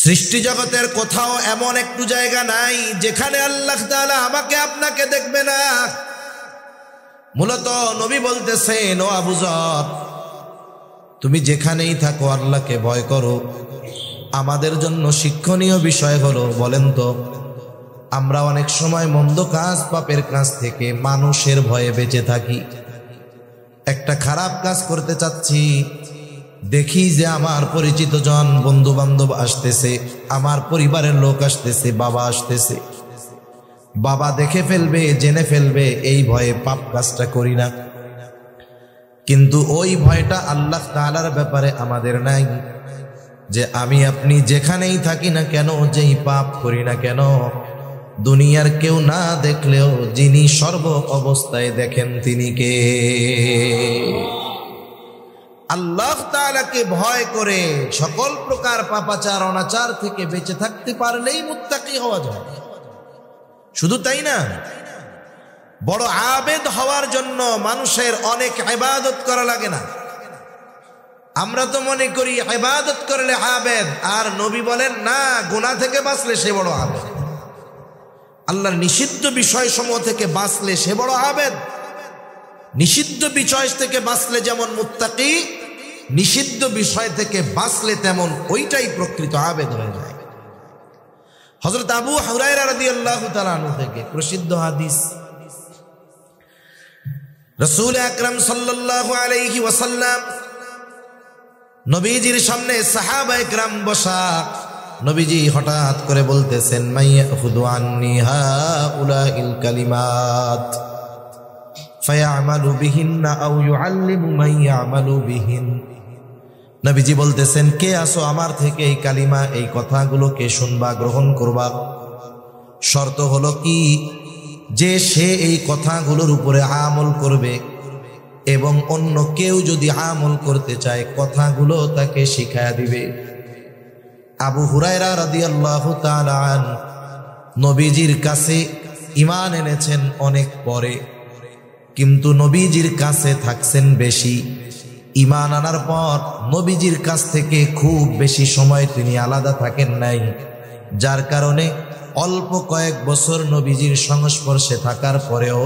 সৃষ্টি জগতের কোথাও এমন একটু জায়গা নাই যেখানে আল্লাহ তাআলা আমাকে আপনাকে দেখবে না। মূলত নবী বলতেছেন, ও আবু যর, তুমি যেখানেই থাকো আল্লাহকে ভয় করো। আমাদের জন্য শিক্ষণীয় বিষয় হলো, বলেন তো, আমরা অনেক সময় মন্দ কাজ, পাপের কাজ থেকে মানুষের ভয়ে বেঁচে থাকি। একটা খারাপ কাজ করতে চাচ্ছি, দেখি যে আমার পরিচিত জন, বন্ধু বান্ধব আসতেছে, আমার পরিবারের লোক আসতেছে, বাবা আসতেছে, বাবা দেখে ফেলবে, জেনে ফেলবে, এই ভয়ে পাপ কাজটা করি না। কিন্তু ওই ভয়টা আল্লাহ তাআলার ব্যাপারে আমাদের নাই, যে আমি আপনি যেখানেই থাকি না কেন, যেই পাপ করি না কেন, দুনিয়ার কেউ না দেখলেও যিনি সর্ব অবস্থায় দেখেন তিনি কে? আল্লাহ তাআলাকে ভয় করে সকল প্রকার পাপাচার অনাচার থেকে বেঁচে থাকতে পারলেই মুত্তাকি হওয়া যায়। শুধু তাই না, বড় আবেদ হওয়ার জন্য মানুষের অনেক ইবাদত করা লাগে না। আমরা তো মনে করি ইবাদত করলে আবেদ, আর নবী বলেন না, গুনাহ থেকে বাঁচলে সে বড় আবেদ। আল্লাহর নিষিদ্ধ বিষয়সমূহ থেকে বাঁচলে সে বড় আবেদ। নিষিদ্ধ বিষয় থেকে বাঁচলে যেমন মুত্তাকি, নিষিদ্ধ বিষয় থেকে বাঁচলে তেমন ওইটাই প্রকৃত আবেদ হয়ে যায়। হযরত আবু হুরায়রা রাদিয়াল্লাহু তাআলা আনহু থেকে প্রসিদ্ধ হাদিস, রাসূল আকরাম সাল্লাল্লাহু আলাইহি ওয়াসাল্লাম নবীজির সামনে সাহাবায়ে কেরাম বসা, নবীজি হঠাৎ করে বলতেছেন, মাইয়াখুদু আন্নি হাউলাইল কালিমাত ফায়ামালু বিহিন্না আও ইউআল্লিমু মান ইয়ামালু বিহিন। নবীজি বলতেছেন, কে আসো আমার থেকে এই কালিমা, এই কথাগুলোকে শুনবা, গ্রহণ করবা। শর্ত হলো কি, যে সে এই কথাগুলোর উপরে আমল করবে এবং অন্য কেউ যদি আমল করতে চায় কথাগুলো তাকে শিখায়া দিবে। আবু হুরায়রা রাদিয়াল্লাহু তাআলা আনহু নবীজির কাছে ঈমান এনেছেন অনেক পরে, কিন্তু নবীজির কাছে থাকছেন বেশি। ঈমান আনার পর নবীজির কাছ থেকে খুব বেশি সময় তিনি আলাদা থাকেন নাই, যার কারণে অল্প কয়েক বছর নবীজির সংস্পর্শে থাকার পরেও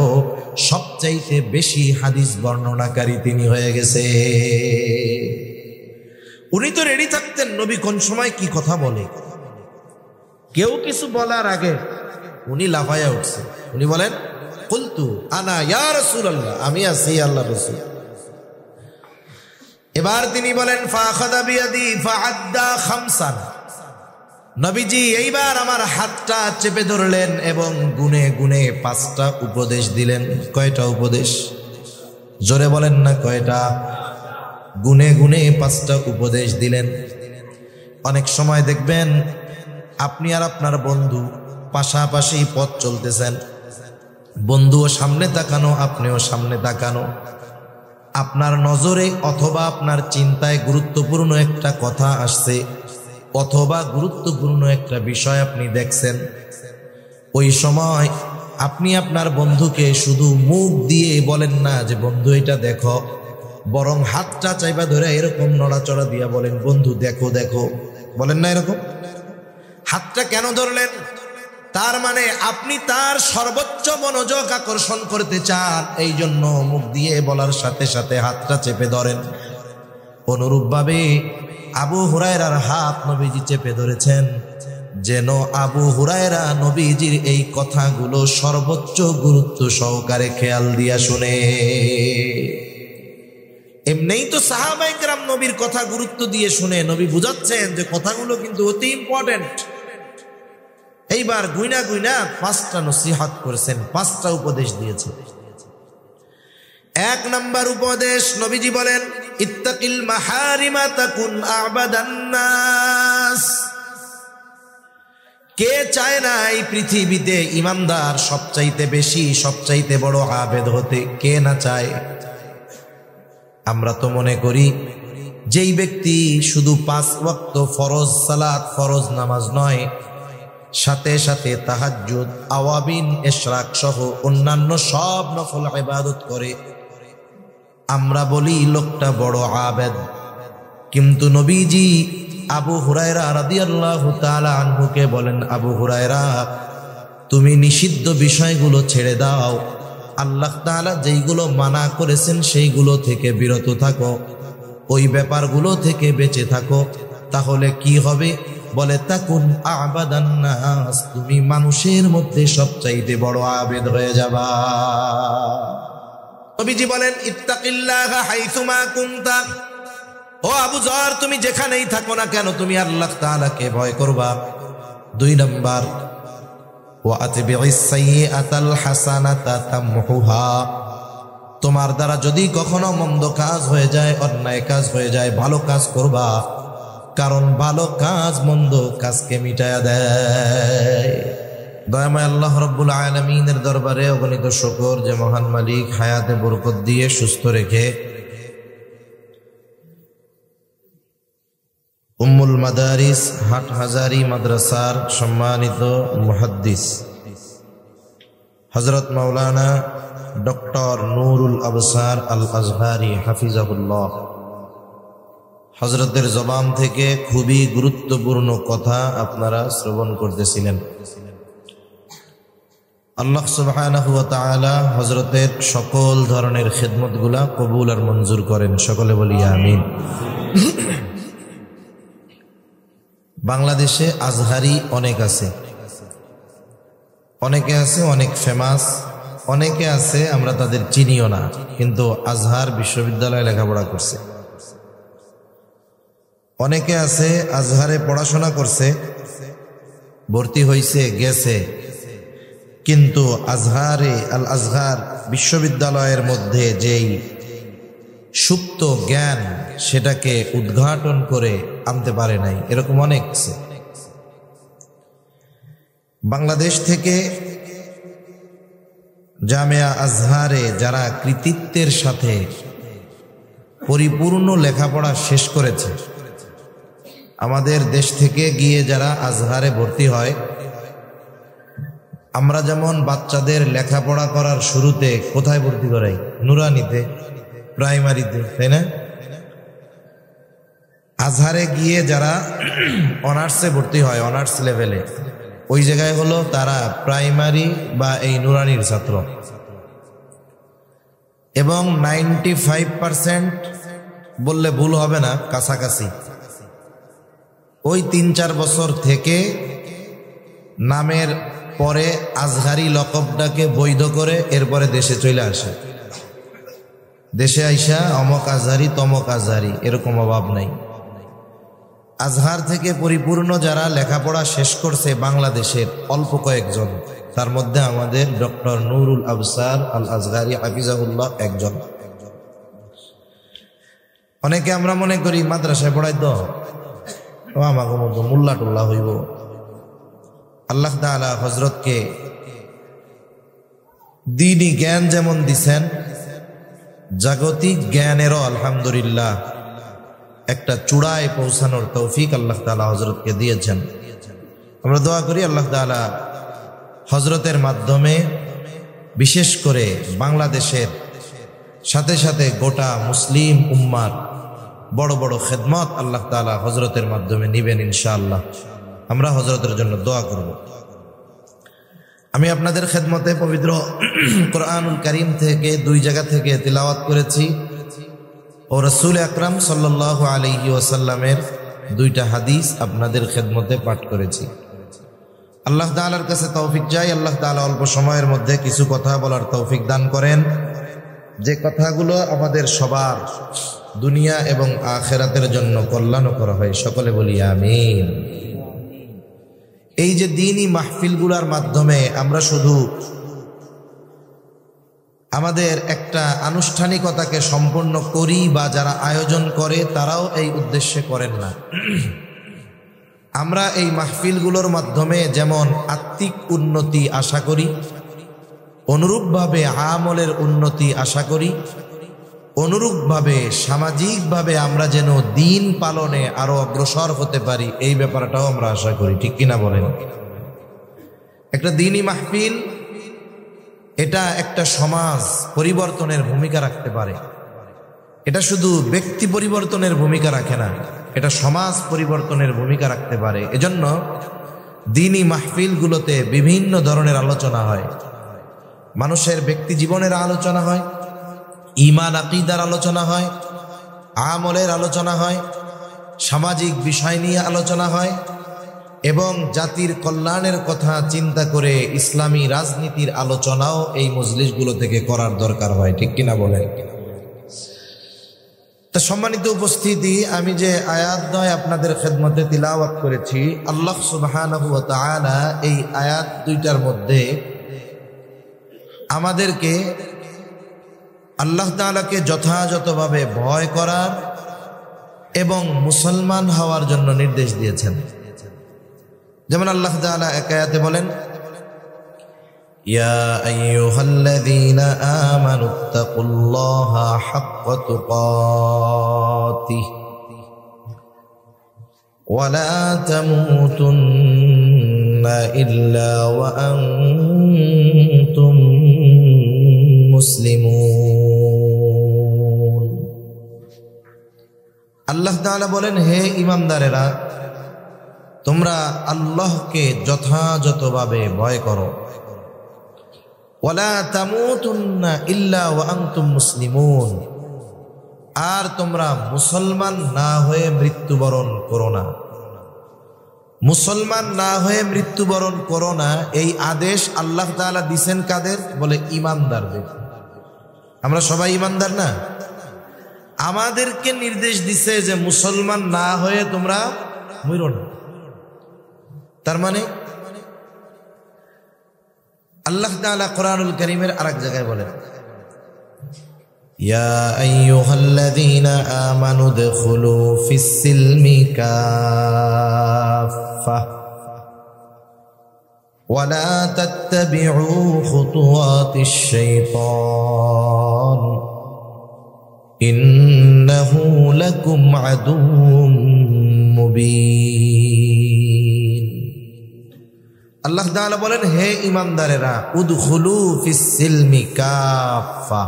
সবচাইতে বেশি হাদিস বর্ণনাকারী তিনি হয়ে গেছে। উনি তো রেডি থাকতেন নবী কোন সময় কি কথা বলে। কেউ কিছু বলার আগে উনি লাফায়া উঠছে, উনি বলেন, কুলতু আনা ইয়া রাসূলুল্লাহ, আমি আছি আল্লাহর রাসূল। এবার তিনি বলেন, ফাখাযা বিয়াদি ফাআদ্দা খামসান। নবীজি এইবার আমার হাতটা চেপে ধরলেন এবং গুনে গুনে 5টা উপদেশ দিলেন। কয়টা উপদেশ? জোরে বলেন না, কয়টা? গুনে গুনে 5টা উপদেশ দিলেন। অনেক সময় দেখবেন আপনি আর আপনার বন্ধু পাশাপাশি পথ চলতেছেন, বন্ধুও সামনে তাকানো, আপনিও সামনে তাকানো, আপনার নজরে অথবা আপনার চিন্তায় গুরুত্বপূর্ণ একটা কথা আসছে অথবা গুরুত্বপূর্ণ একটা বিষয় আপনি দেখছেন। ওই সময় আপনি আপনার বন্ধুকে শুধু মুখ দিয়ে বলেন না যে বন্ধু এটা দেখো, বরং হাতটা চাইবা ধরে এরকম নড়াচড়া দিয়া বলেন, বন্ধু দেখো দেখো। বলেন না এরকম? হাতটা কেন ধরলেন? তার মানে আপনি তার সর্বোচ্চ মনোযোগ আকর্ষণ করতে চান, এই জন্য মুখ দিয়ে বলার সাথে সাথে হাতটা চেপে ধরেন। অনুরূপভাবে আবু হুরায়রার হাত নবীজি চেপে ধরেছেন, যেন আবু হুরায়রা নবীজির এই কথাগুলো সর্বোচ্চ গুরুত্ব সহকারে খেয়াল দিয়া শুনে। এমনিই তো সাহাবায়ে কেরাম নবীর কথা গুরুত্ব দিয়ে শুনে, নবী বুঝাচ্ছেন যে কথাগুলো কিন্তু অতি ইম্পর্টেন্ট। এইবার গুইনা গুইনা 5টা নসিহত করেছেন, 5টা উপদেশ দিয়েছেন। 1 নাম্বার উপদেশ, নবীজি বলেন, ইত্তাকিল মাহারিমা তাকুন আবাদান নাস। কে চায় না এই পৃথিবীতে ইমানদার সবচাইতে বেশি, সবচাইতে বড় আবেদ হতে? কে না চায়? আমরা তো মনে করি যেই ব্যক্তি শুধু 5 ওয়াক্ত ফরজ সালাত, ফরজ নামাজ নয়, সাথে সাথে তাহাজ্জুদ, আওয়াবিন, ইশরাক সহ অন্যান্য সব নফল ইবাদত করে, আমরা বলি লোকটা বড় আবেদ। কিন্তু নবীজি আবু হুরায়রা রাদিয়াল্লাহু তাআলা আনহুকে বলেন, আবু হুরায়রা, তুমি নিষিদ্ধ বিষয়গুলো ছেড়ে দাও, আল্লাহ তাআলা যেইগুলো মানা করেছেন সেইগুলো থেকে বিরত থাকো, ওই ব্যাপারগুলো থেকে বেঁচে থাকো, তাহলে কি হবে? বলে তাকুন আবাদান নাস, তুমি মানুষের মধ্যে সবচাইতে বড় আবেদ হয়ে যাবা। নবীজি বলেন, ইত্তাকিল্লাহা হাইসুমা কুনতা, ও আবু যর, তুমি যেখানেই থাকো না কেন তুমি আল্লাহ তাআলাকে ভয় করবা। 2 নাম্বার, ওয়া আতবিইস সাইয়্যাতাল হাসানাতা তামহুহা, তোমার দ্বারা যদি কখনো মন্দ কাজ হয়ে যায়, অন্যায় কাজ হয়ে যায়, ভালো কাজ করবা, কারণ ভালো কাজ মন্দ কাজকে মিটায়া দেয়। দয়াময় আল্লাহ রাব্বুল আলামিনের দরবারে অগণিত শুকর যে মহান মালিক হায়াতে বরকত দিয়ে সুস্থ রেখে উম্মুল মাদারিস হাটহাজারি মাদ্রাসার সম্মানিত মুহাদ্দিস হযরত মাওলানা ডক্টর নুরুল আবসার আল আজহারি হাফিজাহুল্লাহ হযরতের জবান থেকে খুবই গুরুত্বপূর্ণ কথা আপনারা শ্রবণ করতেছিলেন। আল্লাহ সুবহানাহু ওয়া তাআলা হযরতের সকল ধরনের খিদমতগুলা কবুল আর মঞ্জুর করেন, সকলে বলি আমিন। বাংলাদেশে আজহারি অনেক আছে, অনেকে আছে অনেক ফেমাস, অনেকে আছে আমরা তাদের চিনিও না, কিন্তু আজহার বিশ্ববিদ্যালয়ে লেখাপড়া করছে। অনেকে আছে আজহারে পড়াশোনা করছে, ভর্তি হয়েছে, গেছে, কিন্তু আজহারে আল আজহার বিশ্ববিদ্যালয়ের মধ্যে যেই সুপ্ত জ্ঞান সেটাকে উদ্ঘাটন করে আনতে পারে নাই, এরকম অনেক আছে। বাংলাদেশ থেকে জামিয়া আজহারে যারা কৃতিত্বের সাথে পরিপূর্ণ লেখাপড়া শেষ করেছে, আমাদের দেশ থেকে গিয়ে যারা আজহারে ভর্তি হয়, আমরা যেমন বাচ্চাদের লেখাপড়া করার শুরুতে কোথায় ভর্তি করাই? নুরানিতে, প্রাইমারিতে, তাই না? আজহারে গিয়ে যারা অনার্সে ভর্তি হয়, অনার্স লেভেলে, ওই জায়গায় হলো তারা প্রাইমারি বা এই নুরানির ছাত্র। এবং 95% বললে ভুল হবে না, কাছাকাছি ওই 3-4 বছর থেকে নামের পরে আজহারি লকবটাকে বৈধ করে এরপরে দেশে চলে আসে। দেশে আইসা অমক আজহারি তমক আজহারি, এরকম অভাব নাই। আজহার থেকে পরিপূর্ণ যারা লেখাপড়া শেষ করছে বাংলাদেশের অল্প কয়েকজন, তার মধ্যে আমাদের ডক্টর নুরুল আবসার আল আজহারি হাফিজাহুল্লাহ একজন। অনেকে আমরা মনে করি মাদ্রাসায় পড়াই তো আমাকে মতো মোল্লা টোল্লা হইব। আল্লাহ তাআলা হযরতকে দ্বীনি জ্ঞান যেমন দিছেন, জাগতিক জ্ঞানেরও আলহামদুলিল্লাহ একটা চূড়ায় পৌঁছানোর তৌফিক আল্লাহ তাআলা হযরতকে দিয়েছেন। আমরা দোয়া করি আল্লাহ তাআলা হযরতের মাধ্যমে বিশেষ করে বাংলাদেশের সাথে সাথে গোটা মুসলিম উম্মার বড় বড় খেদমত আল্লাহ তাআলা হযরতের মাধ্যমে নিবেন ইনশাআল্লাহ। আমরা হযরতের জন্য দোয়া করব। আমি আপনাদের খেদমতে পবিত্র কোরআনুল কারীম থেকে 2 জায়গা থেকে তিলাওয়াত করেছি ও রাসূল আকরাম সাল্লাল্লাহু আলাইহি ওয়াসাল্লামের 2টা হাদিস আপনাদের খেদমতে পাঠ করেছি। আল্লাহ তাআলার কাছে তৌফিক চাই, আল্লাহ তাআলা অল্প সময়ের মধ্যে কিছু কথা বলার তৌফিক দান করেন, যে কথাগুলো আমাদের সবার দুনিয়া এবং আখিরাতের জন্য কল্যাণকর হয়, সকলে বলি আমিন। এই যে দ্বীনি মাহফিলগুলোর মাধ্যমে আমরা শুধু আমাদের একটা আনুষ্ঠানিকতাকে সম্পন্ন করি বা যারা আয়োজন করে তারাও এই উদ্দেশ্যে করেন না। আমরা এই মাহফিলগুলোর মাধ্যমে যেমন আত্মিক উন্নতি আশা করি, অনুরূপভাবে আমলের উন্নতি আশা করি, অনুরূপভাবে সামাজিকভাবে আমরা যেন দিন পালনে আরো অগ্রসর হতে পারি, এই ব্যাপারটাও আমরা আশা করি। ঠিক কিনা বলেন? একটা দ্বীনি মাহফিল এটা একটা সমাজ পরিবর্তনের ভূমিকা রাখতে পারে। এটা শুধু ব্যক্তি পরিবর্তনের ভূমিকা রাখে না, এটা সমাজ পরিবর্তনের ভূমিকা রাখতে পারে। এজন্য দ্বীনি মাহফিলগুলোতে বিভিন্ন ধরনের আলোচনা হয়। মানুষের ব্যক্তি জীবনের আলোচনা হয়, ঈমান আকীদার আলোচনা হয়, আমলের আলোচনা হয়, সামাজিক বিষয় নিয়ে আলোচনা হয় এবং জাতির কল্যাণের কথা চিন্তা করে ইসলামী রাজনীতির আলোচনাও এই মজলিসগুলো থেকে করার দরকার হয়। ঠিক কিনা বলেন? তা সম্মানিত উপস্থিতি, আমি যে আয়াতদ্বয় আপনাদের খেদমতে তিলাওয়াত করেছি, আল্লাহ সুবহানাহু ওয়া তাআলা এই আয়াত দুইটার মধ্যে আমাদেরকে আল্লাহ তাআলাকে যথাযথভাবে ভয় করার এবং মুসলমান হওয়ার জন্য নির্দেশ দিয়েছেন। যেমন আল্লাহ তাআলা এক আয়াতে বলেন, ইয়া আইয়ুহাল্লাযীনা আমানুত্তাকুল্লাহা হাক্কা তুকাতিহি ওয়া লা তামুতুন্না ইল্লা ওয়া আনতুম মুসলিমুন। আল্লাহ তাআলা বলেন, হে ঈমানদারেরা, তোমরা আল্লাহকে যথাযথভাবে ভয় করো। ওয়ালা তামুতুন্না ইল্লা ওয়া আনতুম মুসলিমুন, আর তোমরা মুসলমান না হয়ে মৃত্যুবরণ করো না। মুসলমান না হয়ে মৃত্যুবরণ করো না, এই আদেশ আল্লাহ তাআলা দিয়েছেন কাদের? বলে ঈমানদারদের। আমরা সবাই ঈমানদার না? আমাদেরকে নির্দেশ দিছে যে মুসলমান না হয়ে তোমরা মরো না। তার মানে আল্লাহ তাআলা কোরআনুল কারীমের আরেক জায়গায় বলেন, ইয়া আইয়ুহাল্লাযীনা আমানু দুখুলু ফিস-সিলমি কাফা ওয়া লা তাত্তাবিউ খুতুওয়াতিশ শাইতান ইন্নাহু লাকুম আদুউম মুবিন। আল্লাহ তাআলা বলেন, হে ঈমানদারেরা, উদখুলু ফিস-সিলমি কাফা,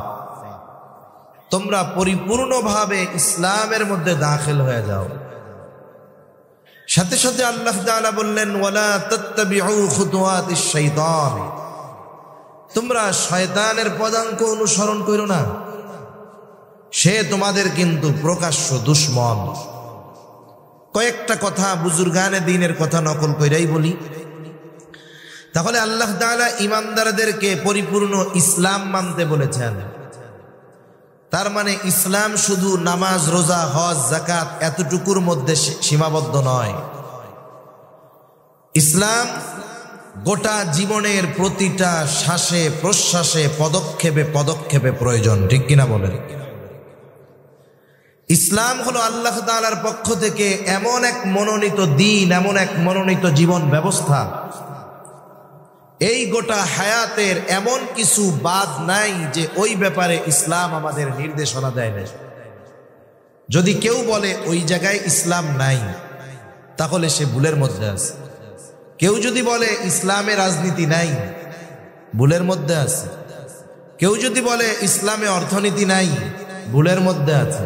তোমরা পরিপূর্ণভাবে ইসলামের মধ্যে দাখিল হয়ে যাও। সাথে সাথে আল্লাহ তাআলা বললেন, ওয়ালা তাত্তাবিউ খুতুওয়াতিশ শাইতান, তোমরা শয়তানের পদাঙ্ক অনুসরণ করো না, সে তোমাদের কিন্তু প্রকাশ্য দুশমন। কয়েকটা কথা বুজুর্গানে দ্বীনের কথা নকল কইরাই বলি। তাহলে আল্লাহ তাআলা ঈমানদারদেরকে পরিপূর্ণ ইসলাম মানতে বলেছেন। তার মানে ইসলাম শুধু নামাজ, রোজা, হজ, যাকাত এতটুকুর মধ্যে সীমাবদ্ধ নয়। ইসলাম গোটা জীবনের প্রতিটা শ্বাসে প্রশ্বাসে, পদক্ষেপে পদক্ষেপে প্রয়োজন। ঠিক কিনা বলেন? ইসলাম হলো আল্লাহ তাআলার পক্ষ থেকে এমন এক মনোনীত দ্বীন, এমন এক মনোনীত জীবন ব্যবস্থা, এই গোটা হায়াতের এমন কিছু বাদ নাই যে ওই ব্যাপারে ইসলাম আমাদের নির্দেশনা দেয় না। যদি কেউ বলে ওই জায়গায় ইসলাম নাই, তাহলে সে ভুলের মধ্যে আছে। কেউ যদি বলে ইসলামে রাজনীতি নাই, ভুলের মধ্যে আছে। কেউ যদি বলে ইসলামে অর্থনীতি নাই, ভুলের মধ্যে আছে।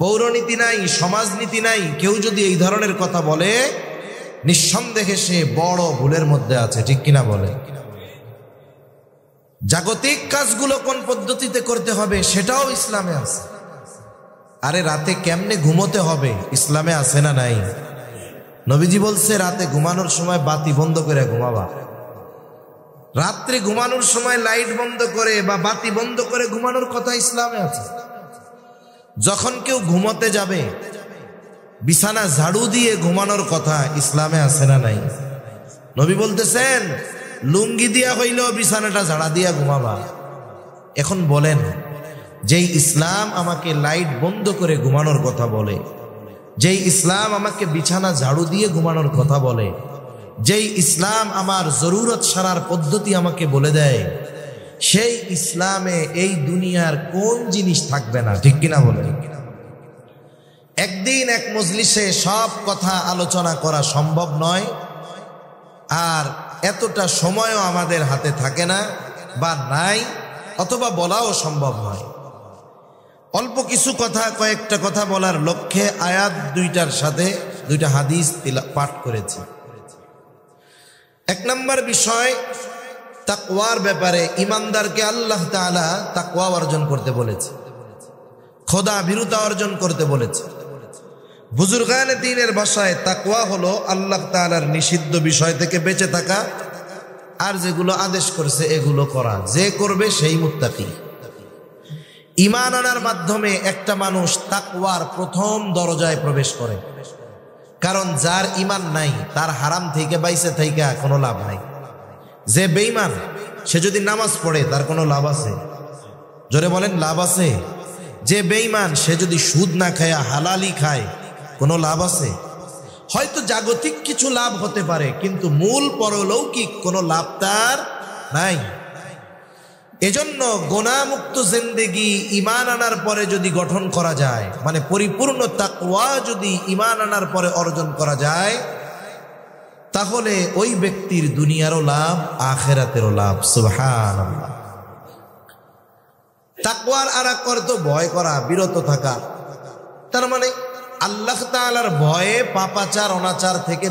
পৌরনীতি নাই, সমাজনীতি নাই, কেউ যদি এই ধরনের কথা বলে, নিঃসন্দেহে সে বড় ভুলের মধ্যে আছে। ঠিক কিনা বলে? জাগতিক কাজগুলো কোন পদ্ধতিতে করতে হবে সেটাও ইসলামে আছে। আরে রাতে কেমনে ঘুমোতে হবে ইসলামে আছে না নাই? নবীজি বলছে, রাতে ঘুমানোর সময় বাতি বন্ধ করে ঘুমাবা। রাত্রে ঘুমানোর সময় লাইট বন্ধ করে বা বাতি বন্ধ করে ঘুমানোর কথা ইসলামে আছে। যখন কেউ ঘুমোতে যাবে, বিছানা ঝাড়ু দিয়ে ঘুমানোর কথা ইসলামে আছে না নাই? নবী বলতেছেন, লুঙ্গি দিয়া হইলেও বিছানাটা ঝাড়া দিয়া ঘুমাবা। এখন বলেন, যেই ইসলাম আমাকে লাইট বন্ধ করে ঘুমানোর কথা বলে, যেই ইসলাম আমাকে বিছানা ঝাড়ু দিয়ে ঘুমানোর কথা বলে, যেই ইসলাম আমার জরুরত সারার পদ্ধতি আমাকে বলে দেয়, সেই ইসলামে এই দুনিয়ার কোন জিনিস থাকবে না? ঠিক কিনা বলে? একদিন এক মজলিসে সব কথা আলোচনা করা সম্ভব নয়, আর এতটা সময়ও আমাদের হাতে থাকে না বা নাই, অথবা বলাও সম্ভব নয়। অল্প কিছু কথা, কয়েকটা কথা বলার লক্ষ্যে আয়াত দুইটার সাথে দুইটা হাদিস পাঠ করেছি। এক নম্বর বিষয়, তাকওয়ার ব্যাপারে ইমানদারকে আল্লাহ তাআলা তাকওয়া অর্জন করতে বলেছে, খোদা ভীরুতা অর্জন করতে বলেছে। বুজুর্গানে দ্বীনের ভাষায় তাকওয়া হলো আল্লাহ তাআলার নিষিদ্ধ বিষয় থেকে বেঁচে থাকা, আর যেগুলো আদেশ করেছে এগুলো করা। যে করবে সেই মুত্তাকি। ঈমান আনার মাধ্যমে একটা মানুষ তাকওয়ার প্রথম দরজায় প্রবেশ করে, কারণ যার ঈমান নাই তার হারাম থেকে বাইসে থাইকা কোনো লাভ নাই। যে বেঈমান সে যদি নামাজ পড়ে তার কোনো লাভ আছে? জোরে বলেন, লাভ আছে? যে বেঈমান সে যদি সুদ না খায় হালালি খায় কোনো লাভ আছে? হয়তো জাগতিক কিছু লাভ হতে পারে, কিন্তু মূল পরলৌকিক কোনো লাভ তার নাই। এজন্য গুনাহমুক্ত জিন্দেগি ঈমান আনার পরে যদি গঠন করা যায়, মানে পরিপূর্ণ তাকওয়া যদি ঈমান আনার পরে অর্জন করা যায়, তাহলে ওই ব্যক্তির দুনিয়ারও লাভ, আখিরাতেরও লাভ। সুবহানাল্লাহ। তাকওয়ার আরেক অর্থ ভয় করা, বিরত থাকা। তার মানে আল্লাহ তাআলার ভয়ে পাপাচার অনাচার থেকে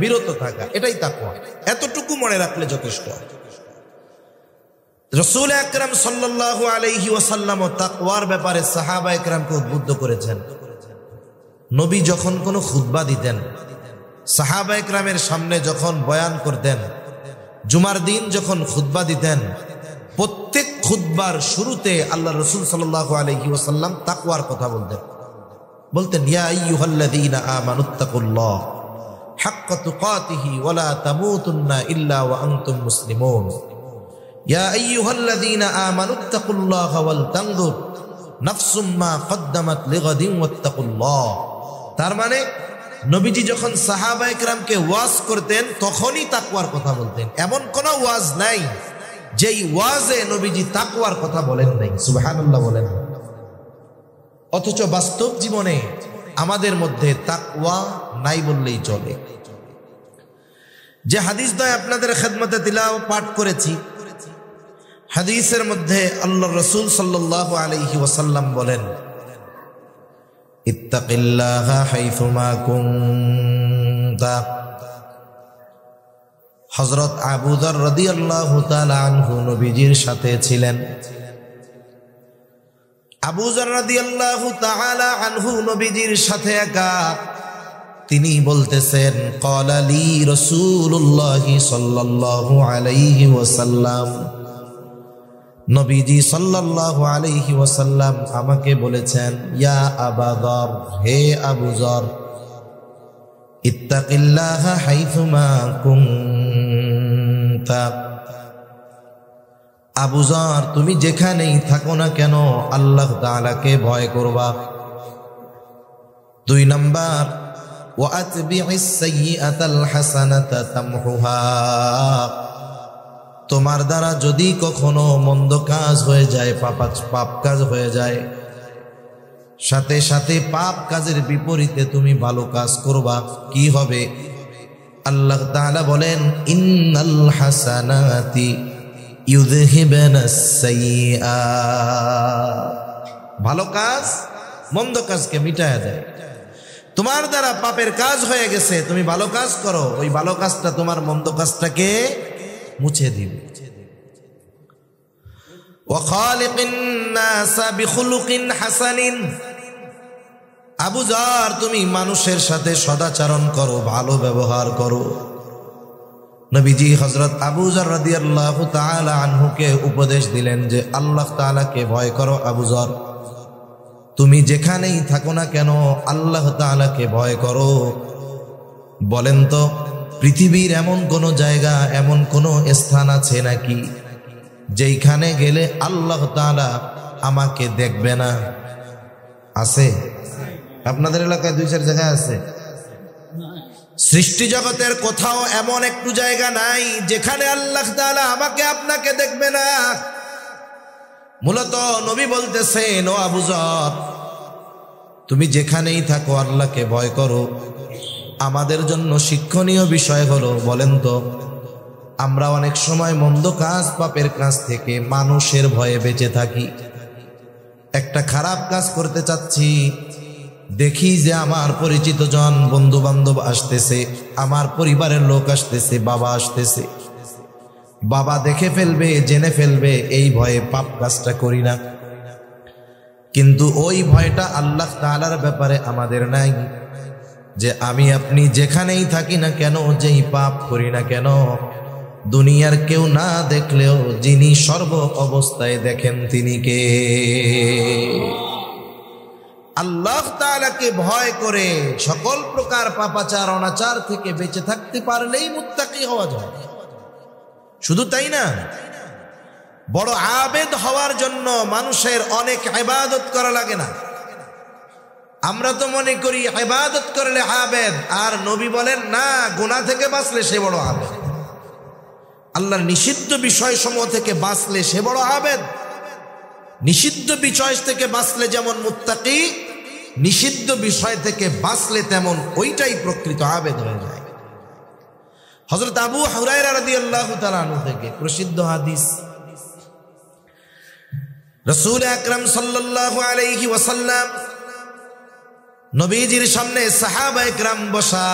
বিরত থাকা, এটাই তাকওয়া। এতটুকু মনে রাখলে যথেষ্ট। রাসূল আকরাম সাল্লাল্লাহু আলাইহি ওয়াসাল্লাম তাকওয়ার ব্যাপারে সাহাবা একরামকে উদ্বুদ্ধ করেছেন। নবী যখন কোনো খুতবা দিতেন, সাহাবা একরামের সামনে যখন বয়ান করতেন, জুমার দিন যখন খুতবা দিতেন, প্রত্যেক খুতবার শুরুতে আল্লাহ রাসূল সাল্লাল্লাহু আলাইহি ওয়াসাল্লাম তাকওয়ার কথা বলতেন। ইয়া আইয়ুহাল্লাযীনা আমানুত্তাকুল্লাহ হাক্কা তুকাতিহি ওয়া লা তামুতুন্না ইল্লা ওয়া আনতুম মুসলিমুন। ইয়া আইয়ুহাল্লাযীনা আমানুত্তাকুল্লাহ ওয়াল তানজুর নাফসুম মা কদ্দামাত লিগাদিন ওয়াত্তাকুল্লাহ। তার মানে নবীজি যখন সাহাবা একরামকে ওয়াজ করতেন তখনই তাকওয়ার কথা বলতেন। এমন কোন ওয়াজ নাই যেই ওয়াজে নবীজি তাকওয়ার কথা বলেন নাই। সুবহানাল্লাহ বলেন। অথচ বাস্তব জীবনে আমাদের মধ্যে তাকওয়া নাই বললেই চলে। যে হাদিস দ্বয় আপনাদের খেদমতে তিলাওয়াত পাঠ করেছি, হাদিসের মধ্যে আল্লাহর রাসূল সাল্লাল্লাহু আলাইহি ওয়াসাল্লাম বলেন, ইত্তাকিল্লাহা হাইসুমা কুনতা। হযরত আবু যর রাদিয়াল্লাহু তাআলা আনহু নবীজির সাথে ছিলেন। আবু যর রাদিয়াল্লাহু তাআলা আনহু নবীজির সাথে একা, তিনি বলতেছেন, ক্বালা লি রাসূলুল্লাহ সাল্লাল্লাহু আলাইহি ওয়াসাল্লাম। নবীজি সাল্লাল্লাহু আলাইহি ওয়াসাল্লাম আমাকে বলেছেন, ইয়া আবা যর, হে আবু যর, ইত্তাকিল্লাহা হাইসুমা কুনতা। আবু যর, তুমি যেখানেই থাকো না কেন আল্লাহ তাআলাকে ভয় করবা। 2 নাম্বার, ওয়া আতবি'is সাইয়্যাতাল হাসানাতা তামহুহা। তোমার দ্বারা যদি কখনো মন্দ কাজ হয়ে যায়, পাপ কাজ হয়ে যায়, সাথে সাথে পাপ কাজের বিপরীতে তুমি ভালো কাজ করবা। কি হবে? আল্লাহ তাআলা বলেন, ইন্নাল হাসানাতি ইউযহিবানাস সাইয়্যাত। ভালো কাজ মন্দ কাজকে মিটায়া দেয়। তোমার দ্বারা পাপের কাজ হয়ে গেছে, তুমি ভালো কাজ করো, ওই ভালো কাজটা তোমার মন্দ কাজটাকে মুছে দিবে। ওয়া খালিকিন নাসা বিখুলুকিন হাসানিন। আবু যর, তুমি মানুষের সাথে সদাচরণ করো, ভালো ব্যবহার করো। নবীজি হযরত আবু যর রাদিয়াল্লাহু তাআলা আনহুকে উপদেশ দিলেন যে আল্লাহ তাআলাকে ভয় করো। আবু যর, তুমি যেখানেই থাকো না কেন আল্লাহ তাআলাকে ভয় করো। বলেন তো, পৃথিবীর এমন কোন জায়গা, এমন কোন স্থান আছে নাকি যেখানে গেলে আল্লাহ তাআলা আমাকে দেখবে না? আছে? আপনাদের এলাকায় 2-4 জায়গা আছে। সৃষ্টি জগতের কোথাও এমন একটু জায়গা নাই যেখানে আল্লাহ তাআলা আমাকে আপনাকে দেখবে না। মূলত নবী বলতেছেন, ও আবু যর, তুমি যেখানেই থাকো আল্লাহকে ভয় করো। আমাদের জন্য শিক্ষণীয় বিষয় হলো, বলেন তো, আমরা অনেক সময় মন্দ কাজ, পাপের কাজ থেকে মানুষের ভয়ে বেঁচে থাকি। একটা খারাপ কাজ করতে চাচ্ছি, দেখি যে আমার পরিচিত জন বন্ধু বান্ধব আসতেছে, আমার পরিবারের লোক আসতেছে, বাবা আসতেছে, বাবা দেখে ফেলবে, জেনে ফেলবে, এই ভয়ে পাপ কাজটা করি না। কিন্তু ওই ভয়টা আল্লাহ তাআলার ব্যাপারে আমাদের নাই, যে আমি আপনি যেখানেই থাকি না কেন, যেই পাপ করি না কেন, দুনিয়ার কেউ না দেখলেও যিনি সর্ব অবস্থায় দেখেন তিনি কে? আল্লাহ তাআলাকে ভয় করে সকল প্রকার পাপাচার অনাচার থেকে বেঁচে থাকতে পারলেই মুত্তাকি হওয়া যায়। শুধু তাই না, বড় আবেদ হওয়ার জন্য মানুষের অনেক ইবাদত করা লাগে না। আমরা তো মনে করি ইবাদত করলে আবেদ, আর নবী বলেন না, গুনাহ থেকে বাঁচলে সে বড় আবেদ। আল্লাহর নিষিদ্ধ বিষয়সমূহ থেকে বাঁচলে সে বড় আবেদ। নিষিদ্ধ বিষয় থেকে বাঁচলে যেমন মুত্তাকি, নিষিদ্ধ বিষয় থেকে বাঁচলে তেমন ওইটাই প্রকৃত আবেদ হয়ে যায়। হযরত আবু হুরায়রা রাদিয়াল্লাহু তাআলা আনহু থেকে প্রসিদ্ধ হাদিস, রাসূল আকরাম সাল্লাল্লাহু আলাইহি ওয়াসাল্লাম নবীজির সামনে সাহাবায়ে কেরাম বসা,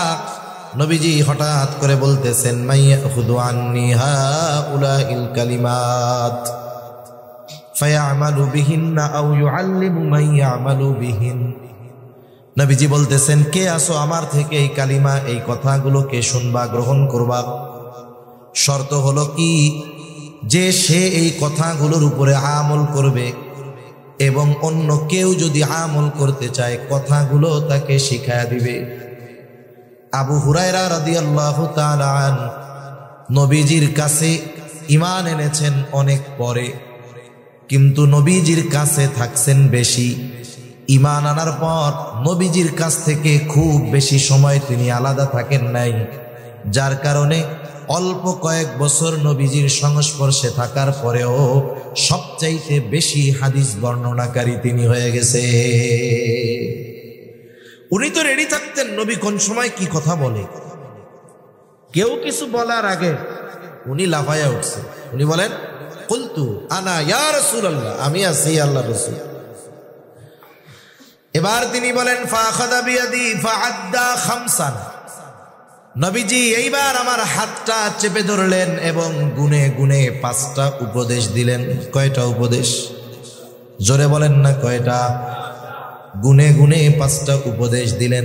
নবীজি হঠাৎ করে বলতেছেন, মাইয়াখুদু আন্নি হাউলাইল কালিমাত ফায়ামালু বিহিন্না আও ইউআল্লিমু মান ইয়ামালু বিহিন। নবীজি বলতেছেন, কে আসো আমার থেকে এই কালিমা, এই কথাগুলোকে শুনবা, গ্রহণ করবা। শর্ত হলো কি, যে সে এই কথাগুলোর উপরে আমল করবে এবং অন্য কেউ যদি আমল করতে চায় কথাগুলো তাকে শিখায়া দিবে। আবু হুরায়রা রাদিয়াল্লাহু তাআলা আনহু নবীজির কাছে ঈমান এনেছেন অনেক পরে, কিন্তু নবীজির কাছে থাকছেন বেশি। ঈমান আনার পর নবীজির কাছ থেকে খুব বেশি সময় তিনি আলাদা থাকেন নাই, যার কারণে অল্প কয়েক বছর নবীজির সংস্পর্শে থাকার পরেও সবচাইতে বেশি হাদিস বর্ণনাকারী তিনি হয়ে গেছে। উনি তো রেডি থাকতেন নবী কোন সময় কি কথা বলে। কেউ কিছু বলার আগে উনি লাফায়া উঠছে, উনি বলেন, কুলতু আনা ইয়া রাসূলুল্লাহ, আমি আছি আল্লাহর রাসূল। এবার তিনি বলেন, ফাখাযা বিয়াদি ফাআদ্দা খামসান। নবীজি এইবার আমার হাতটা চেপে ধরলেন এবং গুনে গুনে 5টা উপদেশ দিলেন। কয়টা উপদেশ? জোরে বলেন না কয়টা? গুনে গুনে 5টা উপদেশ দিলেন।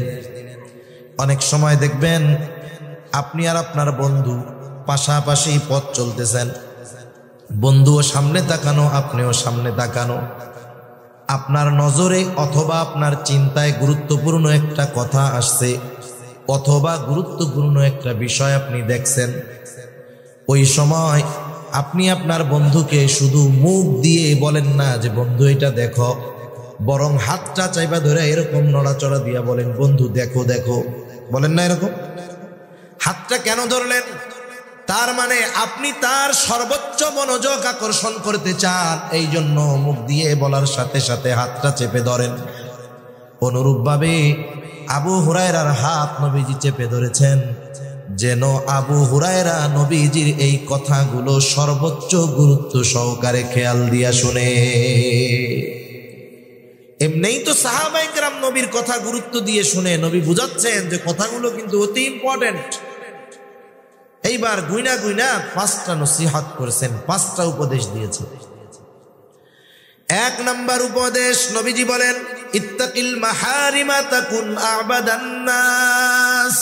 অনেক সময় দেখবেন আপনি আর আপনার বন্ধু পাশাপাশি পথ চলতেছেন, বন্ধুও সামনে তাকানো, আপনিও সামনে তাকানো, আপনার নজরে অথবা আপনার চিন্তায় গুরুত্বপূর্ণ একটা কথা আসছে অথবা গুরুত্বপূর্ণ একটা বিষয় আপনি দেখছেন। ওই সময় আপনি আপনার বন্ধুকে শুধু মুখ দিয়ে বলেন না যে বন্ধু এটা দেখো, বরং হাতটা চাইবা ধরে এরকম নড়াচড়া দিয়া বলেন, বন্ধু দেখো দেখো। বলেন না এরকম? হাতটা কেন ধরলেন? তার মানে আপনি তার সর্বোচ্চ মনোযোগ আকর্ষণ করতে চান, এই জন্য মুখ দিয়ে বলার সাথে সাথে হাতটা চেপে ধরেন। অনুরূপভাবে আবু হুরায়রার হাত নবীজি চেপে ধরেছেন, যেন আবু হুরায়রা নবীজির এই কথাগুলো সর্বোচ্চ গুরুত্ব সহকারে খেয়াল দিয়া শুনে। এমনিই তো সাহাবায়ে কেরাম নবীর কথা গুরুত্ব দিয়ে শুনে, নবী বুঝাচ্ছেন যে কথাগুলো কিন্তু অতি ইম্পর্টেন্ট। এইবার গুইনা গুইনা 5টা নসিহত করেছেন, 5টা উপদেশ দিয়েছেন। 1 নাম্বার উপদেশ, নবীজি বলেন, ইত্তাকিল মাহারিমা তাকুন আবাদান নাস।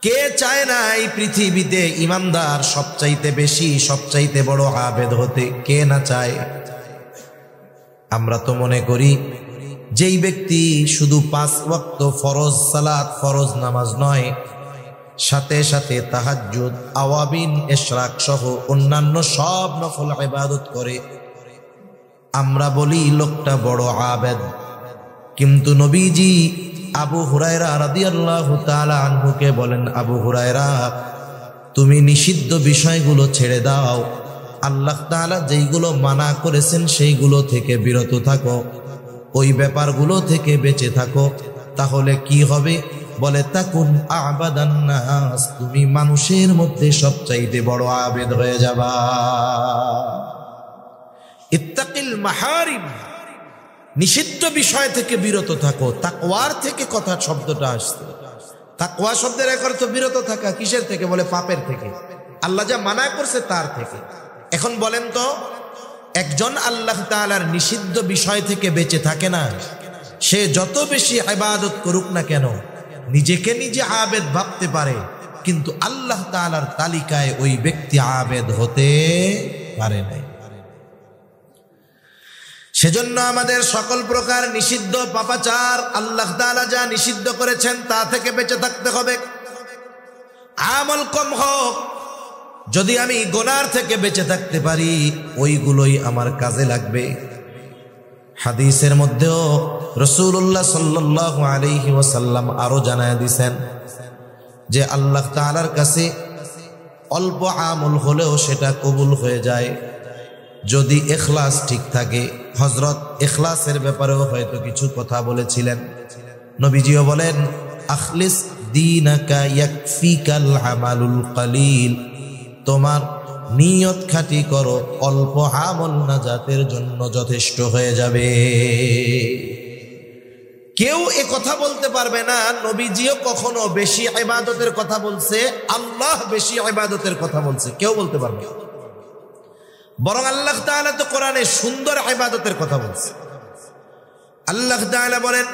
কে চায় না এই পৃথিবীতে ইমানদার সবচাইতে বেশি, সবচাইতে বড় আবেদ হতে? কে না চায়? আমরা তো মনে করি যেই ব্যক্তি শুধু 5 ওয়াক্ত ফরজ সালাত, ফরজ নামাজ নয়, সাথে সাথে তাহাজ্জুদ, আওয়াবিন, ইশরাক সহ অন্যান্য সব নফল ইবাদত করে, আমরা বলি লোকটা বড় আবেদ। কিন্তু নবীজি আবু হুরায়রা রাদিয়াল্লাহু তাআলা আনহুকে বলেন, আবু হুরায়রা, তুমি নিষিদ্ধ বিষয়গুলো ছেড়ে দাও, আল্লাহ তাআলা যেইগুলো মানা করেছেন সেইগুলো থেকে বিরত থাকো, ওই ব্যাপারগুলো থেকে বেঁচে থাকো, তাহলে কি হবে? বলে, তাকুন আবাদান নাস, তুমি মানুষের মধ্যে সবচাইতে বড় আবেদ হয়ে যাবা। ইত্তাকিল মাহারিম, নিষিদ্ধ বিষয় থেকে বিরত থাকো। তাকওয়ার থেকে কথা শব্দটা আসছে। তাকওয়া শব্দের এক অর্থ বিরত থাকা। কিসের থেকে? বলে পাপের থেকে, আল্লাহ যা মানা করছে তার থেকে। এখন বলেন তো, একজন আল্লাহ তাআলার নিষিদ্ধ বিষয় থেকে বেঁচে থাকে না, সে যত বেশি ইবাদত করুক না কেন, নিজেকে নিজে আবেদ ভাবতে পারে, কিন্তু আল্লাহ তাআলার তালিকায় ওই ব্যক্তি আবেদ হতে পারে না। সেজন্য আমাদের সকল প্রকার নিষিদ্ধ পাপাচার, আল্লাহ তাআলা যা নিষিদ্ধ করেছেন তা থেকে বেঁচে থাকতে হবে। আমল কম হোক, যদি আমি গুনার থেকে বেঁচে থাকতে পারি, ওইগুলোই আমার কাজে লাগবে। হাদিসের মধ্যেও রাসূলুল্লাহ সাল্লাল্লাহু আলাইহি ওয়াসাল্লাম আরো জানায় দিয়েছেন যে আল্লাহ তাআলার কাছে অল্প আমল হলেও সেটা কবুল হয়ে যায় যদি ইখলাস ঠিক থাকে। হযরত ইখলাসের ব্যাপারেও হয়তো কিছু কথা বলেছিলেন। নবীজিও বলেন, আখলিস দীনাকা ইয়াকফিকাল আমালুল কলিল, তোমার নিয়ত খাঁটি করো, অল্প আমল নাজাতের জন্য যথেষ্ট হয়ে যাবে। কেউ এ কথা বলতে পারবে না নবীজিও কখনো বেশি ইবাদতের কথা বলছে, আল্লাহ বেশি ইবাদতের কথা বলছে, কেউ বলতে পারবে না। বরং আল্লাহ তাআলা তো কোরআনে সুন্দর ইবাদতের কথা বলছে। আল্লাহ তাআলা বলেন,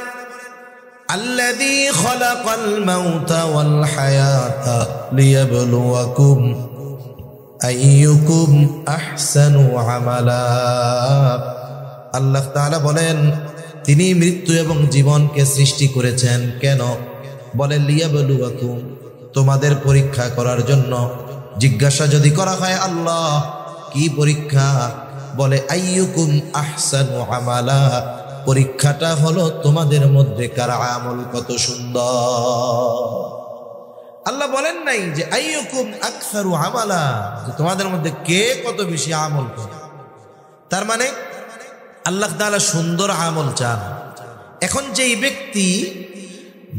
আল্লাযী খালাকাল মাউতা ওয়াল হায়াতা লিয়াবলুয়াকুম আইয়ুকুম আহসানু আমালা। আল্লাহ তাআলা বলেন, তিনি মৃত্যু এবং জীবনকে সৃষ্টি করেছেন কেন? বলে লিয়াবলুয়াকুম, তোমাদের পরীক্ষা করার জন্য। জিজ্ঞাসা যদি করা হয় আল্লাহ কি পরীক্ষা? বলে আইয়ুকুম আহসানু আমালা, পরীক্ষাটা হলো তোমাদের মধ্যে কার আমল কত সুন্দর। আল্লাহ বলেন নাই যে আইয়ুকুম আকসারু আমালা, যে তোমাদের মধ্যে কে কত বেশি আমল করে। তার মানে আল্লাহ তাআলা সুন্দর আমল চান। এখন যেই ব্যক্তি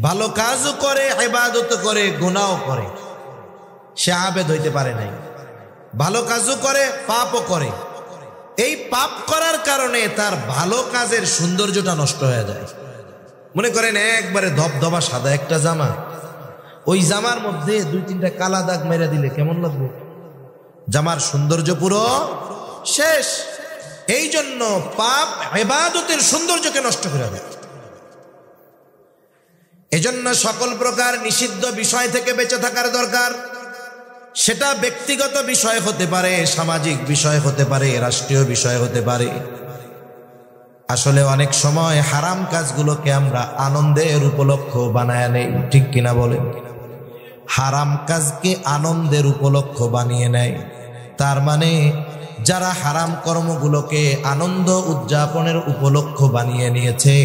ভালো কাজও করে, ইবাদত করে, গুনাহও করে, সে আবেদ হইতে পারে নাই। ভালো কাজও করে, পাপও করে। এই পাপ করার কারণে তার ভালো কাজের সৌন্দর্যটা নষ্ট হয়ে যায়। মনে করেন একবারে ধবধবা সাদা একটা জামা, ওই জামার মধ্যে 2-3টা কালা দাগ মেরে দিলে কেমন লাগবে? জামার সৌন্দর্য পুরো শেষ। এই জন্য পাপ ইবাদতের সৌন্দর্যকে নষ্ট করে দেয়। এজন্য সকল প্রকার নিষিদ্ধ বিষয় থেকে বেঁচে থাকার দরকার। সেটা ব্যক্তিগত বিষয় হতে পারে, সামাজিক বিষয় হতে পারে, রাষ্ট্রীয় বিষয় হতে পারে। আসলে অনেক সময় হারাম কাজগুলোকে আমরা আনন্দের উপলক্ষ বানায় নেই, ঠিক কিনা বলেন? হারাম কাজকে আনন্দের উপলক্ষ বানিয়ে নেয়। তার মানে যারা হারাম কর্মগুলোকে আনন্দ উদযাপনের উপলক্ষ বানিয়ে নিয়েছে,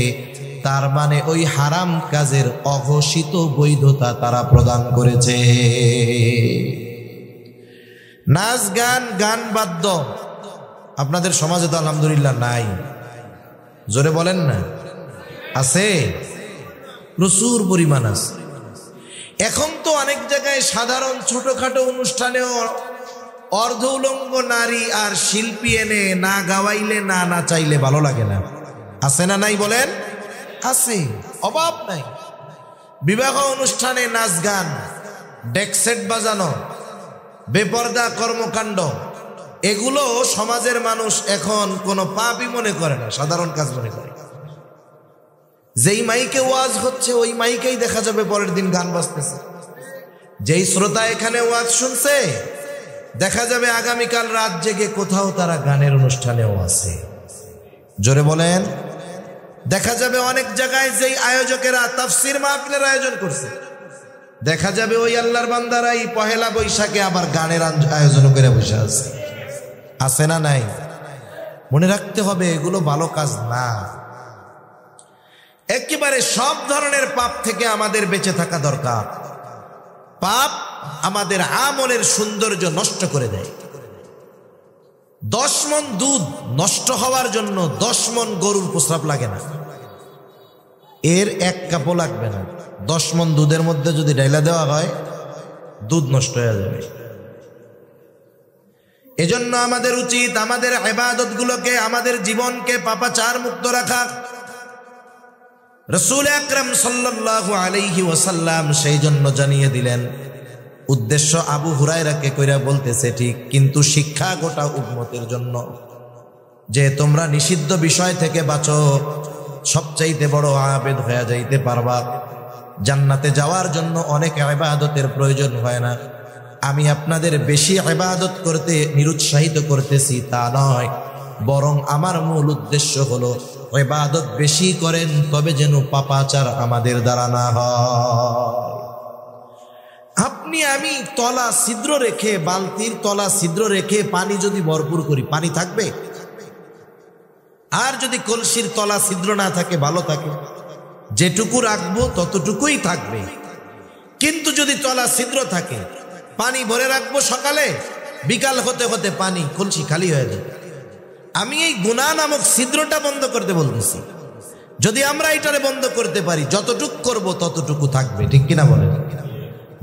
তার মানে ওই হারাম কাজের অঘোষিত বৈধতা তারা প্রদান করেছে। নাচ গান, গান বাদ্য আপনাদের সমাজে তো আলহামদুলিল্লাহ নাই। জোরে বলেন না, আছে? প্রচুর পরিমাণ আছে। এখন তো অনেক জায়গায় সাধারণ ছোটখাটো অনুষ্ঠানেও অর্ধ উলঙ্গ নারী আর শিল্পী এনে না গাওয়াইলে না নাচাইলে ভালো লাগে না। আছে না নাই বলেন? আছে, অভাব নাই। বিবাহ অনুষ্ঠানে নাচ গান, ডেক সেট বাজানো, বেপরদা কর্মকাণ্ড, এগুলো সমাজের মানুষ এখন কোনো পাপই মনে করে না, সাধারণ কাজ মনে করে। যেই মাইকে ওয়াজ হচ্ছে ওই মাইকেই দেখা যাবে পরের দিন গান বাজতেছে। যেই শ্রোতা এখানে ওয়াজ শুনছে দেখা যাবে আগামীকাল রাত জেগে কোথাও তারা গানের অনুষ্ঠানেও আছে। জোরে বলেন। দেখা যাবে অনেক জায়গায় যেই আয়োজকেরা তাফসীর মাহফিলের আয়োজন করছে, দেখা যাবে ওই আল্লাহর বান্দারাই পহেলা বৈশাখে আবার গানের আয়োজন করে বসে আছে। আছে না নাই? মনে রাখতে হবে এগুলো ভালো কাজ না। একেবারে সব ধরনের পাপ থেকে আমাদের বেঁচে থাকা দরকার। পাপ আমাদের আমলের সৌন্দর্য নষ্ট করে দেয়। 10 মণ দুধ নষ্ট হওয়ার জন্য 10 মণ গরুর প্রস্রাব লাগে না, এর 1 কাপও লাগবে না। 10 মণ দুধের মধ্যে যদি ঢাইলা দেওয়া হয় দুধ নষ্ট হয়ে যাবে। এজন্য আমাদের উচিত আমাদের ইবাদতগুলোকে, আমাদের জীবনকে পাপাচার মুক্ত রাখা। রাসূল আকরাম সাল্লাল্লাহু আলাইহি ওয়াসাল্লাম সেই জন্য জানিয়ে দিলেন, উদ্দেশ্য আবু হুরায়রাকে কইরা বলতেছে ঠিক, কিন্তু শিক্ষা গোটা উম্মতের জন্য, যে তোমরা নিষিদ্ধ বিষয় থেকে বাঁচো, সবচাইতে বড় আবেদ হয়ে যাইতে পারবা। জান্নাতে যাওয়ার জন্য অনেক ইবাদতের প্রয়োজন হয় না। আমি আপনাদের বেশি ইবাদত করতে নিরুৎসাহিত করতেছি তা নয়, বরং আমার মূল উদ্দেশ্য হলো ইবাদত বেশি করেন, তবে যেন পাপাচার আমাদের দ্বারা না হয়। আপনি আমি তলা ছিদ্র রেখে, বালতির তলা ছিদ্র রেখে পানি যদি ভরপুর করি, পানি থাকবে? আর যদি কলসির তলা ছিদ্র না থাকে, ভালো থাকে, যেটুকু রাখবো ততটুকুই থাকবে। কিন্তু যদি তলা ছিদ্র থাকে, পানি ভরে রাখবো সকালে, বিকাল হতে হতে পানি কলসি খালি হয়ে যায়। আমি এই গুনাহ নামক ছিদ্রটা বন্ধ করতে বলতেছি। যদি আমরা এটারে বন্ধ করতে পারি, যতটুকু করব ততটুকু থাকবে, ঠিক কিনা বলেন?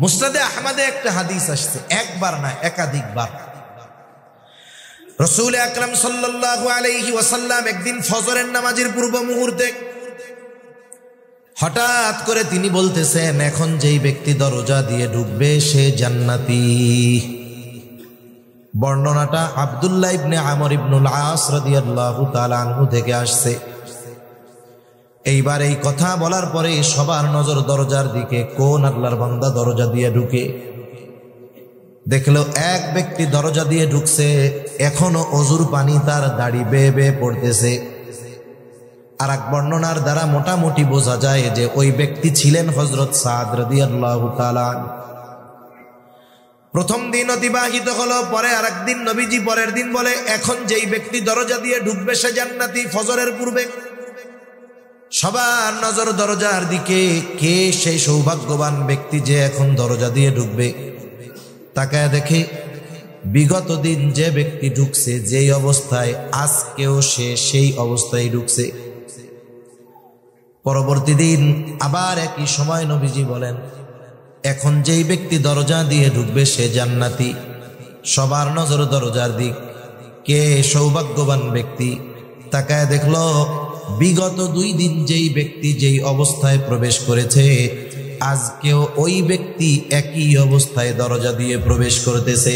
মুসনাদে আহমদে একটা হাদিস আসছে, একবার না একাধিকবার। রাসূল আকরাম সাল্লাল্লাহু আলাইহি ওয়াসাল্লাম একদিন ফজরের নামাজের পূর্ব মুহূর্তে হঠাৎ করে তিনি বলতেছেন, এখন যেই ব্যক্তি দরজা দিয়ে ঢুকবে সে জান্নাতি। বর্ণনাটা আব্দুল্লাহ ইবনে আমর ইবনুল আস রাদিয়াল্লাহু তাআলা আনহু থেকে আসছে। এইবার এই কথা বলার পরে সবার নজর দরজার দিকে, কোন আল্লাহর বান্দা দরজা দিয়ে ঢুকে। দেখলো এক ব্যক্তি দরজা দিয়ে ঢুকছে, এখনো অজুর পানি তার দাড়ি বেয়ে বেয়ে পড়তেছে। আর এক বর্ণনার দ্বারা মোটামুটি বোঝা যায় যে ওই ব্যক্তি ছিলেন হযরত সাদ রাদিয়াল্লাহু তাআলা। প্রথম দিন অতিবাহিত হলো, পরে আরেকদিন নবীজি পরের দিন বলে, এখন যেই ব্যক্তি দরজা দিয়ে ঢুকবে সে জান্নাতি। ফজরের পূর্বে সবার নজর দরজার দিকে, কে সেই সৌভাগ্যবান ব্যক্তি যে এখন দরজা দিয়ে ঢুকবে। তাকায় দেখে বিগত দিন যে ব্যক্তি ঢুকছে যেই অবস্থায়, আজকেও সে সেই অবস্থায় ঢুকছে। পরবর্তী দিন আবার একই সময় নবীজি বলেন, এখন যেই ব্যক্তি দরজা দিয়ে ঢুকবে সে জান্নাতি। সবার নজর দরজার দিক, কে সৌভাগ্যবান ব্যক্তি। তাকায় দেখলো বিগত 2 দিন যেই ব্যক্তি যেই অবস্থায় প্রবেশ করেছে, আজকেও ওই ব্যক্তি একই অবস্থায় দরজা দিয়ে প্রবেশ করতেছে।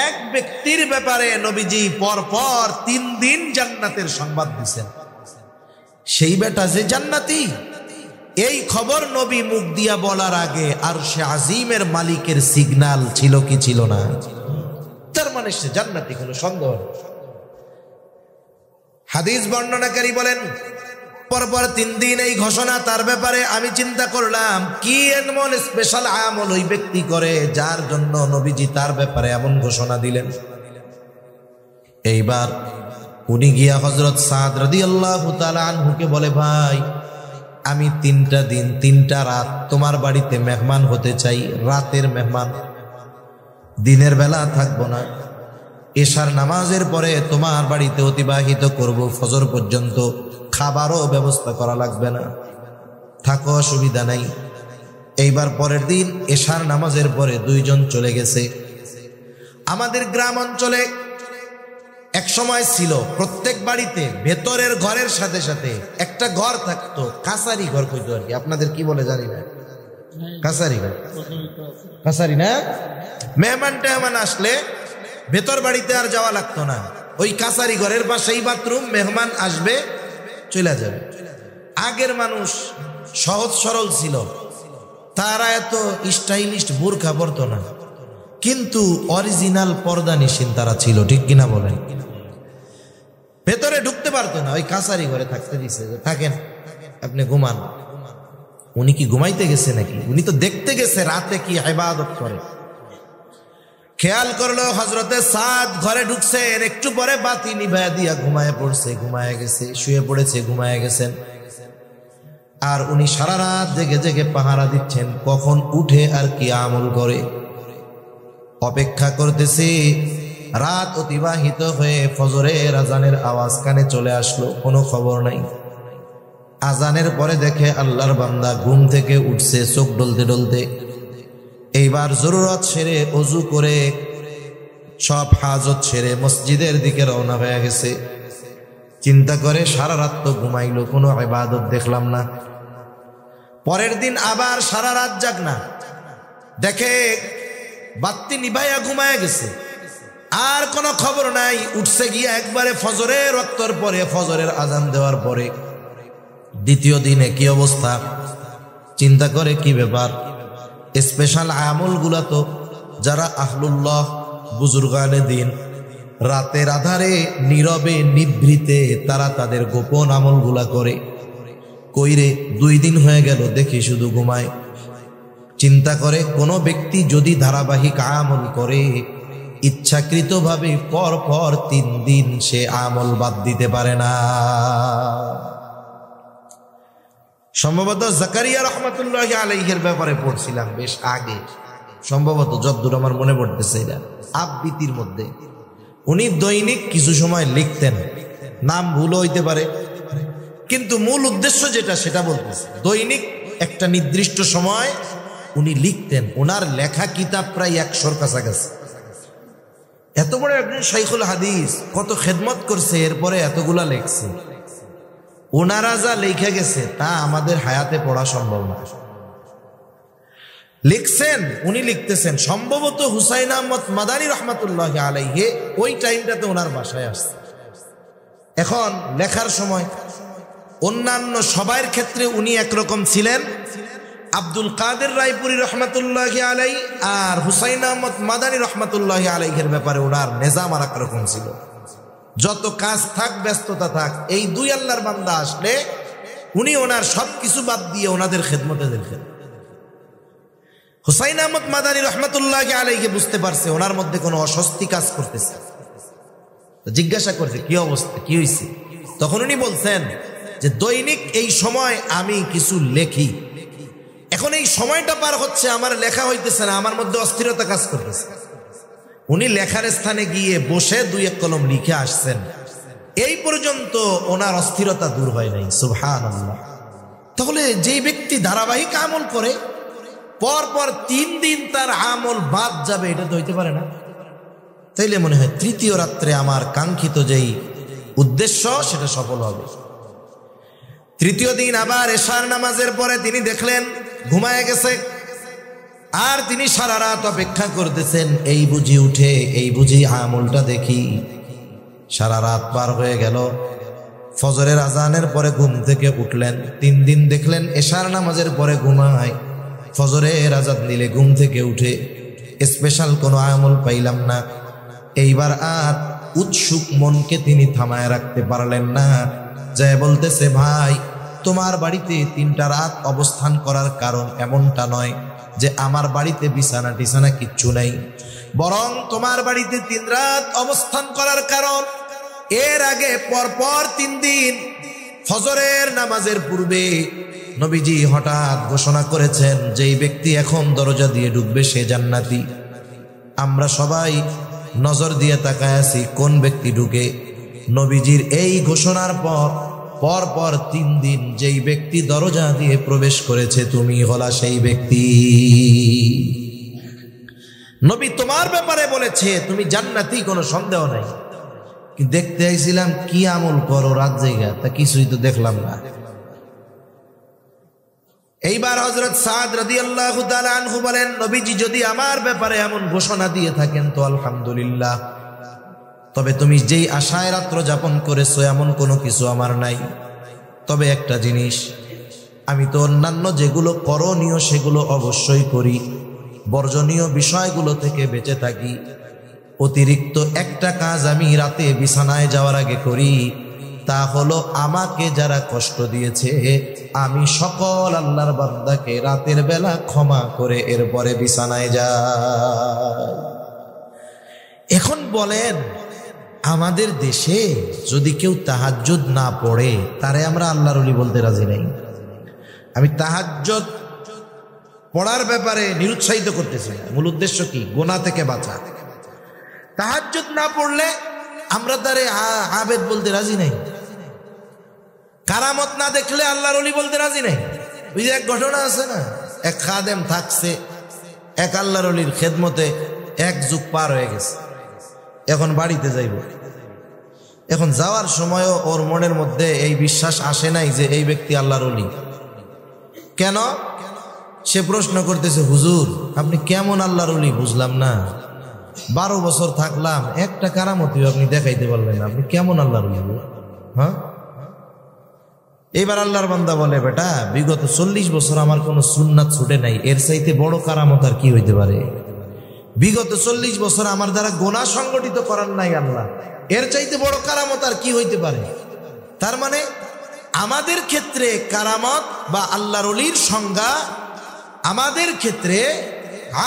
এক ব্যক্তির ব্যাপারে নবীজি পরপর 3 দিন জান্নাতের সংবাদ দিয়েছেন। সেই বেটা যে জান্নাতি, এই খবর নবী মুখ দিয়া বলার আগে আরশে আজিমের মালিকের সিগন্যাল ছিল কি ছিল না? তার মানে সে জান্নাতি, কোনো সন্দেহ নেই। হাদিস বর্ণনাকারী বলেন, পরপর 3 দিন এই ঘোষণা তার ব্যাপারে। আমি চিন্তা করলাম কি এমন স্পেশাল আমল ওই ব্যক্তি করে যার জন্য নবীজি তার ব্যাপারে এমন ঘোষণা দিলেন। এইবার উনি গিয়া হযরত সাদ রাদিয়াল্লাহু তাআলা আনহুকে বলে, ভাই আমি 3টা দিন 3টা রাত তোমার বাড়িতে মেহমান হতে চাই, রাতের মেহমান, দিনের বেলা থাকবো না। এশার নামাজের পরে তোমার বাড়িতে অতিবাহিত করব ফজর পর্যন্ত, খাবারও ব্যবস্থা করা লাগবে না, থাকো, অসুবিধা নাই। এইবার পরের দিন এশার নামাজের পরে 2 জন চলে গেছে। আমাদের গ্রাম অঞ্চলে এক সময় ছিল প্রত্যেক বাড়িতে ভেতরের ঘরের সাথে সাথে একটা ঘর থাকতো, কাছারি ঘর কইতো আর কি। আপনাদের কি বলে জানি না, কাছারি ঘর, কাছারি না? মেহমান টেহমান আসলে ভেতর বাড়িতে আর যাওয়া লাগতো না, ওই কাছারি ঘরের পাশেই বাথরুম, মেহমান আসবে চলে যাবে। আগের মানুষ সহজ সরল ছিল, তারা এত স্টাইলিস্ট বোরখা পরতো না, কিন্তু অরিজিনাল পর্দা নিশিন তারা ছিল, ঠিক কিনা বলেন? ভেতরে ঢুকতে পারতো না, ওই কাছারি ঘরে থাকতে দিছে, থাকেন আপনি ঘুমান। উনি কি ঘুমাইতে গেছে নাকি? উনি তো দেখতে গেছে রাতে কি ইবাদত করে। খেয়াল করলো হযরতে সাদ ঘরে ঢুকছেন, একটু পরে বাতি নিভায়া দিয়া ঘুমায় পড়ছে, ঘুমায় গেছে, শুয়ে পড়েছে, ঘুমায় গেছেন। আর উনি সারা রাত জেগে জেগে পাহারা দিচ্ছেন কখন উঠে আর কি আমল করে। অপেক্ষা করতেছে, রাত অতিবাহিত হয়ে ফজরের আজানের আওয়াজ কানে চলে আসলো, কোনো খবর নাই। আজানের পরে দেখে আল্লাহর বান্দা ঘুম থেকে উঠছে চোখ ডলতে ডলতে। এইবার জরুরত ছেড়ে অজু করে সব হাজত ছেড়ে মসজিদের দিকে রওনা হয়ে গেছে। চিন্তা করে সারা রাত তো ঘুমাইলো, কোনো ইবাদত দেখলাম না। পরের দিন আবার সারা রাত জাগ না, দেখে বাতি নিভাইয়া ঘুমায় গেছে, আর কোনো খবর নাই। উঠছে গিয়া একবারে ফজরের ওয়াক্তর পরে, ফজরের আজান দেওয়ার পরে। দ্বিতীয় দিনে কি অবস্থা, চিন্তা করে কি ব্যাপার। স্পেশাল আমলগুলা তো যারা আহলুল্লাহ বুজুর্গানে দিন রাতের আধারে নীরবে নিভৃতে তারা তাদের গোপন আমলগুলা করে, কইরে 2 দিন হয়ে গেল দেখি শুধু ঘুমায়। চিন্তা করে কোনো ব্যক্তি যদি ধারাবাহিক আমল করে, ইচ্ছাকৃতভাবে পর পর 3 দিন সে আমল বাদ দিতে পারে না। সম্ভবত জাকারিয়া রহমাতুল্লাহি আলাইহির ব্যাপারে পড়ছিলাম বেশ আগে, সম্ভবত যতদূর আমার মনে পড়তেছে, এটা আবৃত্তির মধ্যে। উনি দৈনিক কিছু সময় লিখতেন, নাম ভুল হইতে পারে, কিন্তু মূল উদ্দেশ্য যেটা সেটা বলতেছে। দৈনিক একটা নির্দিষ্ট সময় উনি লিখতেন। ওনার লেখা কিতাব প্রায় 100-র কাছাকাছি। এত বড় একজন শাইখুল হাদিস, কত খেদমত করছে, এরপরে এতগুলা লেখছে। ওনারা যা লেখা গেছে তা আমাদের হায়াতে পড়া সম্ভব না। লিখছেন, উনি লিখতেছেন। সম্ভবত হুসাইন আহমদ মাদানী রহমাতুল্লাহি আলাইহি ওই টাইমটাতে ওনার বাসায় আসছে। এখন লেখার সময় অন্যান্য সবার ক্ষেত্রে উনি একরকম ছিলেন, আব্দুল কাদের রায়পুরী রহমাতুল্লাহি আলাইহি আর হুসাইন আহমদ মাদানী রহমাতুল্লাহি আলাইহির ব্যাপারে ওনার নিজাম আর একরকম ছিল। যত কাজ থাক, ব্যস্ততা থাক, এই 2 আল্লাহর বান্দা আসলে উনি ওনার সবকিছু বাদ দিয়ে ওনাদের খেদমতে দেখেন। হুসাইন আহমদ মাদানী রহমাতুল্লাহি আলাইহি বুঝতে পারছে ওনার মধ্যে কোনো অস্বস্তি কাজ করতেছে, জিজ্ঞাসা করছে কি অবস্থা, কি হয়েছে। তখন উনি বলছেন যে দৈনিক এই সময় আমি কিছু লেখি, এখন এই সময়টা পার হচ্ছে, আমার লেখা হইতেছে না, আমার মধ্যে অস্থিরতা কাজ করতেছে। উনি লেখার স্থানে গিয়ে বসে 2-1 কলম লিখে আসছেন, এই পর্যন্ত ওনার অস্থিরতা দূর হয় নাই। সুবহানাল্লাহ। তাহলে যেই ব্যক্তি ধারাবাহিক আমল করে, পর পর 3 দিন তার আমল বাদ যাবে, এটা তো হইতে পারে না। তাইলে মনে হয় তৃতীয় রাত্রে আমার কাঙ্ক্ষিত যেই উদ্দেশ্য সেটা সফল হবে। তৃতীয় দিন আবার এশার নামাজের পরে তিনি দেখলেন ঘুমায় গেছে, আর তিনি সারা রাত অপেক্ষা করতেছেন, এই বুঝি উঠে, এই বুঝি আমলটা দেখি। সারা রাত পার হয়ে গেল, ফজরের আজানের পরে ঘুম থেকে উঠলেন। 3 দিন দেখলেন এশার নামাজের পরে ঘুমায়, ফজরের আজান দিলে ঘুম থেকে উঠে, স্পেশাল কোনো আমল পাইলাম না। এইবার আর উৎসুক মনকে তিনি থামায় রাখতে পারলেন না, যায় বলতেছে, ভাই তোমার বাড়িতে 3টা রাত অবস্থান করার কারণ এমনটা নয় যে আমার বাড়িতে বিছানা টিছানা কিচ্ছু নেই, বরং তোমার বাড়িতে 3 রাত অবস্থান করার কারণ এর আগে পরপর 3 দিন ফজরের নামাজের পূর্বে নবীজি হঠাৎ ঘোষণা করেছেন যেই ব্যক্তি এখন দরজা দিয়ে ঢুকবে সে জান্নাতি। আমরা সবাই নজর দিয়ে তাকায় আছি কোন ব্যক্তি ঢুকে। নবীজির এই ঘোষণার পর পরপর 3 দিন যেই ব্যক্তি দরজা দিয়ে প্রবেশ করেছে তুমি হলা সেই ব্যক্তি। নবী তোমার ব্যাপারে বলেছে তুমি জান্নাতি, কোনো সন্দেহ নাই। কি দেখতে আইছিলাম কি আমল করো রাত জায়গা, তা কিছুই তো দেখলাম না। এইবার হযরত সাদ রাদিয়াল্লাহু তাআলা আনহু বলেন, নবীজি যদি আমার ব্যাপারে এমন ঘোষণা দিয়ে থাকেন তো আলহামদুলিল্লাহ, তবে তুমি যেই আশায় রাত্র যাপন করেছো এমন কোনো কিছু আমার নাই। তবে একটা জিনিস, আমি তো অন্যান্য যেগুলো করণীয় সেগুলো অবশ্যই করি, বর্জনীয় বিষয়গুলো থেকে বেঁচে থাকি। অতিরিক্ত একটা কাজ আমি রাতে বিছানায় যাওয়ার আগে করি, তা হলো আমাকে যারা কষ্ট দিয়েছে আমি সকল আল্লাহর বান্দাকে রাতের বেলা ক্ষমা করে এরপরে বিছানায় যাই। এখন বলেন, আমাদের দেশে যদি কেউ তাহাজ্জুদ না পড়ে তারে আমরা আল্লাহর ওলি বলতে রাজি নাই। আমি তাহাজ্জুদ পড়ার ব্যাপারে নিরুৎসাহিত করতেছি না, মূল উদ্দেশ্য কি? গুনাহ থেকে বাঁচা। তাহাজ্জুদ না পড়লে আমরা তারে আবেদ বলতে রাজি নাই। কারামত না দেখলে আল্লাহর ওলি বলতে রাজি নাই। ওই যে এক ঘটনা আছে না, এক খাদেম থাকছে, এক আল্লাহর ওলির খেদমতে এক যুগ পার হয়ে গেছে, এখন বাড়িতে যাইব। এখন যাওয়ার সময়ও ওর মনের মধ্যে এই বিশ্বাস আসে নাই যে এই ব্যক্তি আল্লাহর ওলি। কেন? সে প্রশ্ন করতেছে, হুজুর আপনি কেমন আল্লাহর ওলি বুঝলাম না, 12 বছর থাকলাম, একটা কারামতিও আপনি দেখাইতে পারলেন না, আপনি কেমন আল্লাহর ওলি? হ্যাঁ, এবার আল্লাহর বান্দা বলে, বেটা বিগত 40 বছর আমার কোনো সুন্নাত ছুটে নাই, এর চাইতে বড় কারামত আর কি হইতে পারে? বিগত 40 বছর আমার দ্বারা গুনাহ সংগঠিত করার নাই আল্লাহ, এর চাইতে বড় কারামত আর কি হইতে পারে? তার মানে আমাদের ক্ষেত্রে কারামত বা আল্লাহর ওলির সংজ্ঞা, আমাদের ক্ষেত্রে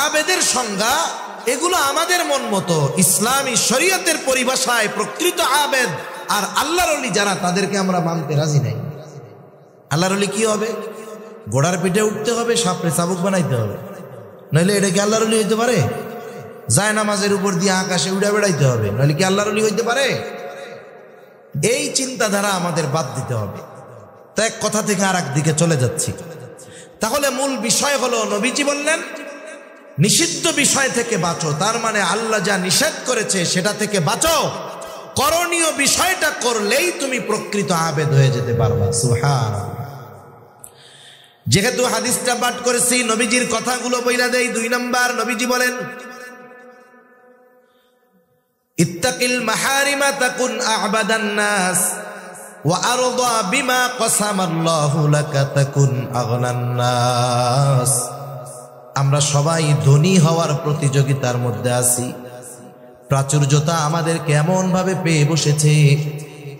আবেদের সংজ্ঞা, এগুলো আমাদের মন মতো। ইসলামী শরীয়তের পরিভাষায় প্রকৃত আবেদ আর আল্লাহর ওলি যারা, তাদেরকে আমরা মানতে রাজি নাই। আল্লাহর ওলি কি হবে? ঘোড়ার পিঠে উঠতে হবে, সাপড়ে চাবুক বানাইতে হবে, নইলে এটা কি আল্লাহর ওলি হইতে পারে? যায় নামাজের উপর দিয়ে আকাশে উড়ে বেড়াইতে হবে, নইলে কি আল্লাহর ওলি হইতে পারে? এই চিন্তাধারা আমাদের বাদ দিতে হবে। তো এক কথা থেকে আর এক দিকে চলে যাচ্ছি। তাহলে মূল বিষয় হলো, নবীজি বললেন নিষিদ্ধ বিষয় থেকে বাঁচো। তার মানে আল্লাহ যা নিষেধ করেছে সেটা থেকে বাঁচো, করণীয় বিষয়টা করলেই তুমি প্রকৃত আবেদ হয়ে যেতে পারবা। সুবহানাল্লাহ। যেহেতু হাদিসটা পাঠ করেছি, নবীজির কথাগুলো বইলা দেই। 2 নাম্বার, নবীজি বলেন ইত্তাকিল মাহারিমা তাকুন আ'বাদান নাস ওয়া আরদা বিমা কাসামাল্লাহু লাকা তাকুন আগনান নাস। আমরা সবাই ধনী হওয়ার প্রতিযোগিতার মধ্যে আছি। প্রাচুর্যতা আমাদের কেমন ভাবে পেয়ে বসেছে,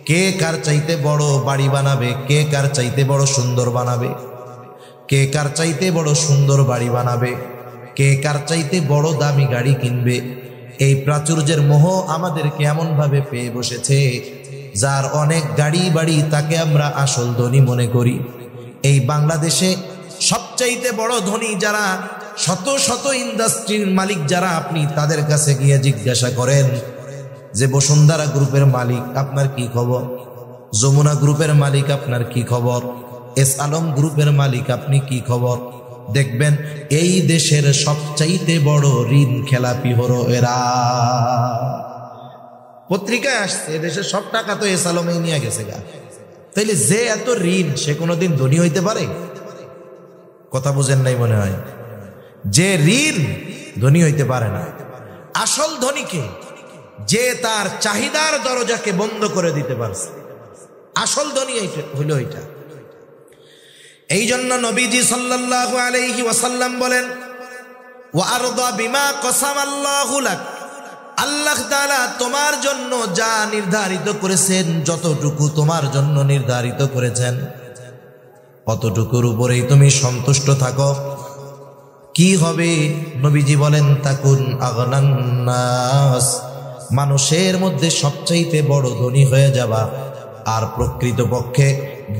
কে কার চাইতে বড় বাড়ি বানাবে, কে কার চাইতে বড় সুন্দর বানাবে, কে কার চাইতে বড় সুন্দর বাড়ি বানাবে, কে কার চাইতে বড় দামি গাড়ি কিনবে। এই প্রাচুর্যের মোহ আমাদেরকে এমন ভাবে পেয়ে বসেছে, যার অনেক গাড়ি বাড়ি তাকে আমরা আসল ধনী মনে করি। এই বাংলাদেশে সবচাইতে বড় ধনী যারা, শত শত ইন্ডাস্ট্রির মালিক যারা, আপনি তাদের কাছে গিয়ে জিজ্ঞাসা করেন যে বসুন্ধরা গ্রুপের মালিক আপনার কি খবর, যমুনা গ্রুপের মালিক আপনার কি খবর, এস আলম গ্রুপের মালিক আপনি কি খবর, দেখবেন এই দেশের সবচাইতে বড় ঋণ খেলাপি হলো এরা। পত্রিকায় আসছে দেশের সব টাকা তো এস আলমেই নিয়ে গেছে গা। তাইলে যে এত ঋণ, সে কোনোদিন ধনী হইতে পারে? কথা বুঝেন নাই মনে হয়। যে ঋণ, ধনী হইতে পারে না। আসল ধনীকে, যে তার চাহিদার দরজাকে বন্ধ করে দিতে পারছে, আসল ধনী হইল এটা। এই জন্য নবীজি সাল্লাল্লাহু আলাইহি ওয়াসাল্লাম বলেন ওয়া আরদা বিমা কাসামাল্লাহু লাক। আল্লাহ তাআলা তোমার জন্য যা নির্ধারিত করেছেন, যতটুকু তোমার জন্য নির্ধারিত করেছেন, অতটুকুর উপরেই তুমি সন্তুষ্ট থাকো। কি হবে? নবীজি বলেন তাকুন আগনান নাস, মানুষের মধ্যে সবচাইতে বড় ধনী হয়ে যাবা। আর প্রকৃতপক্ষে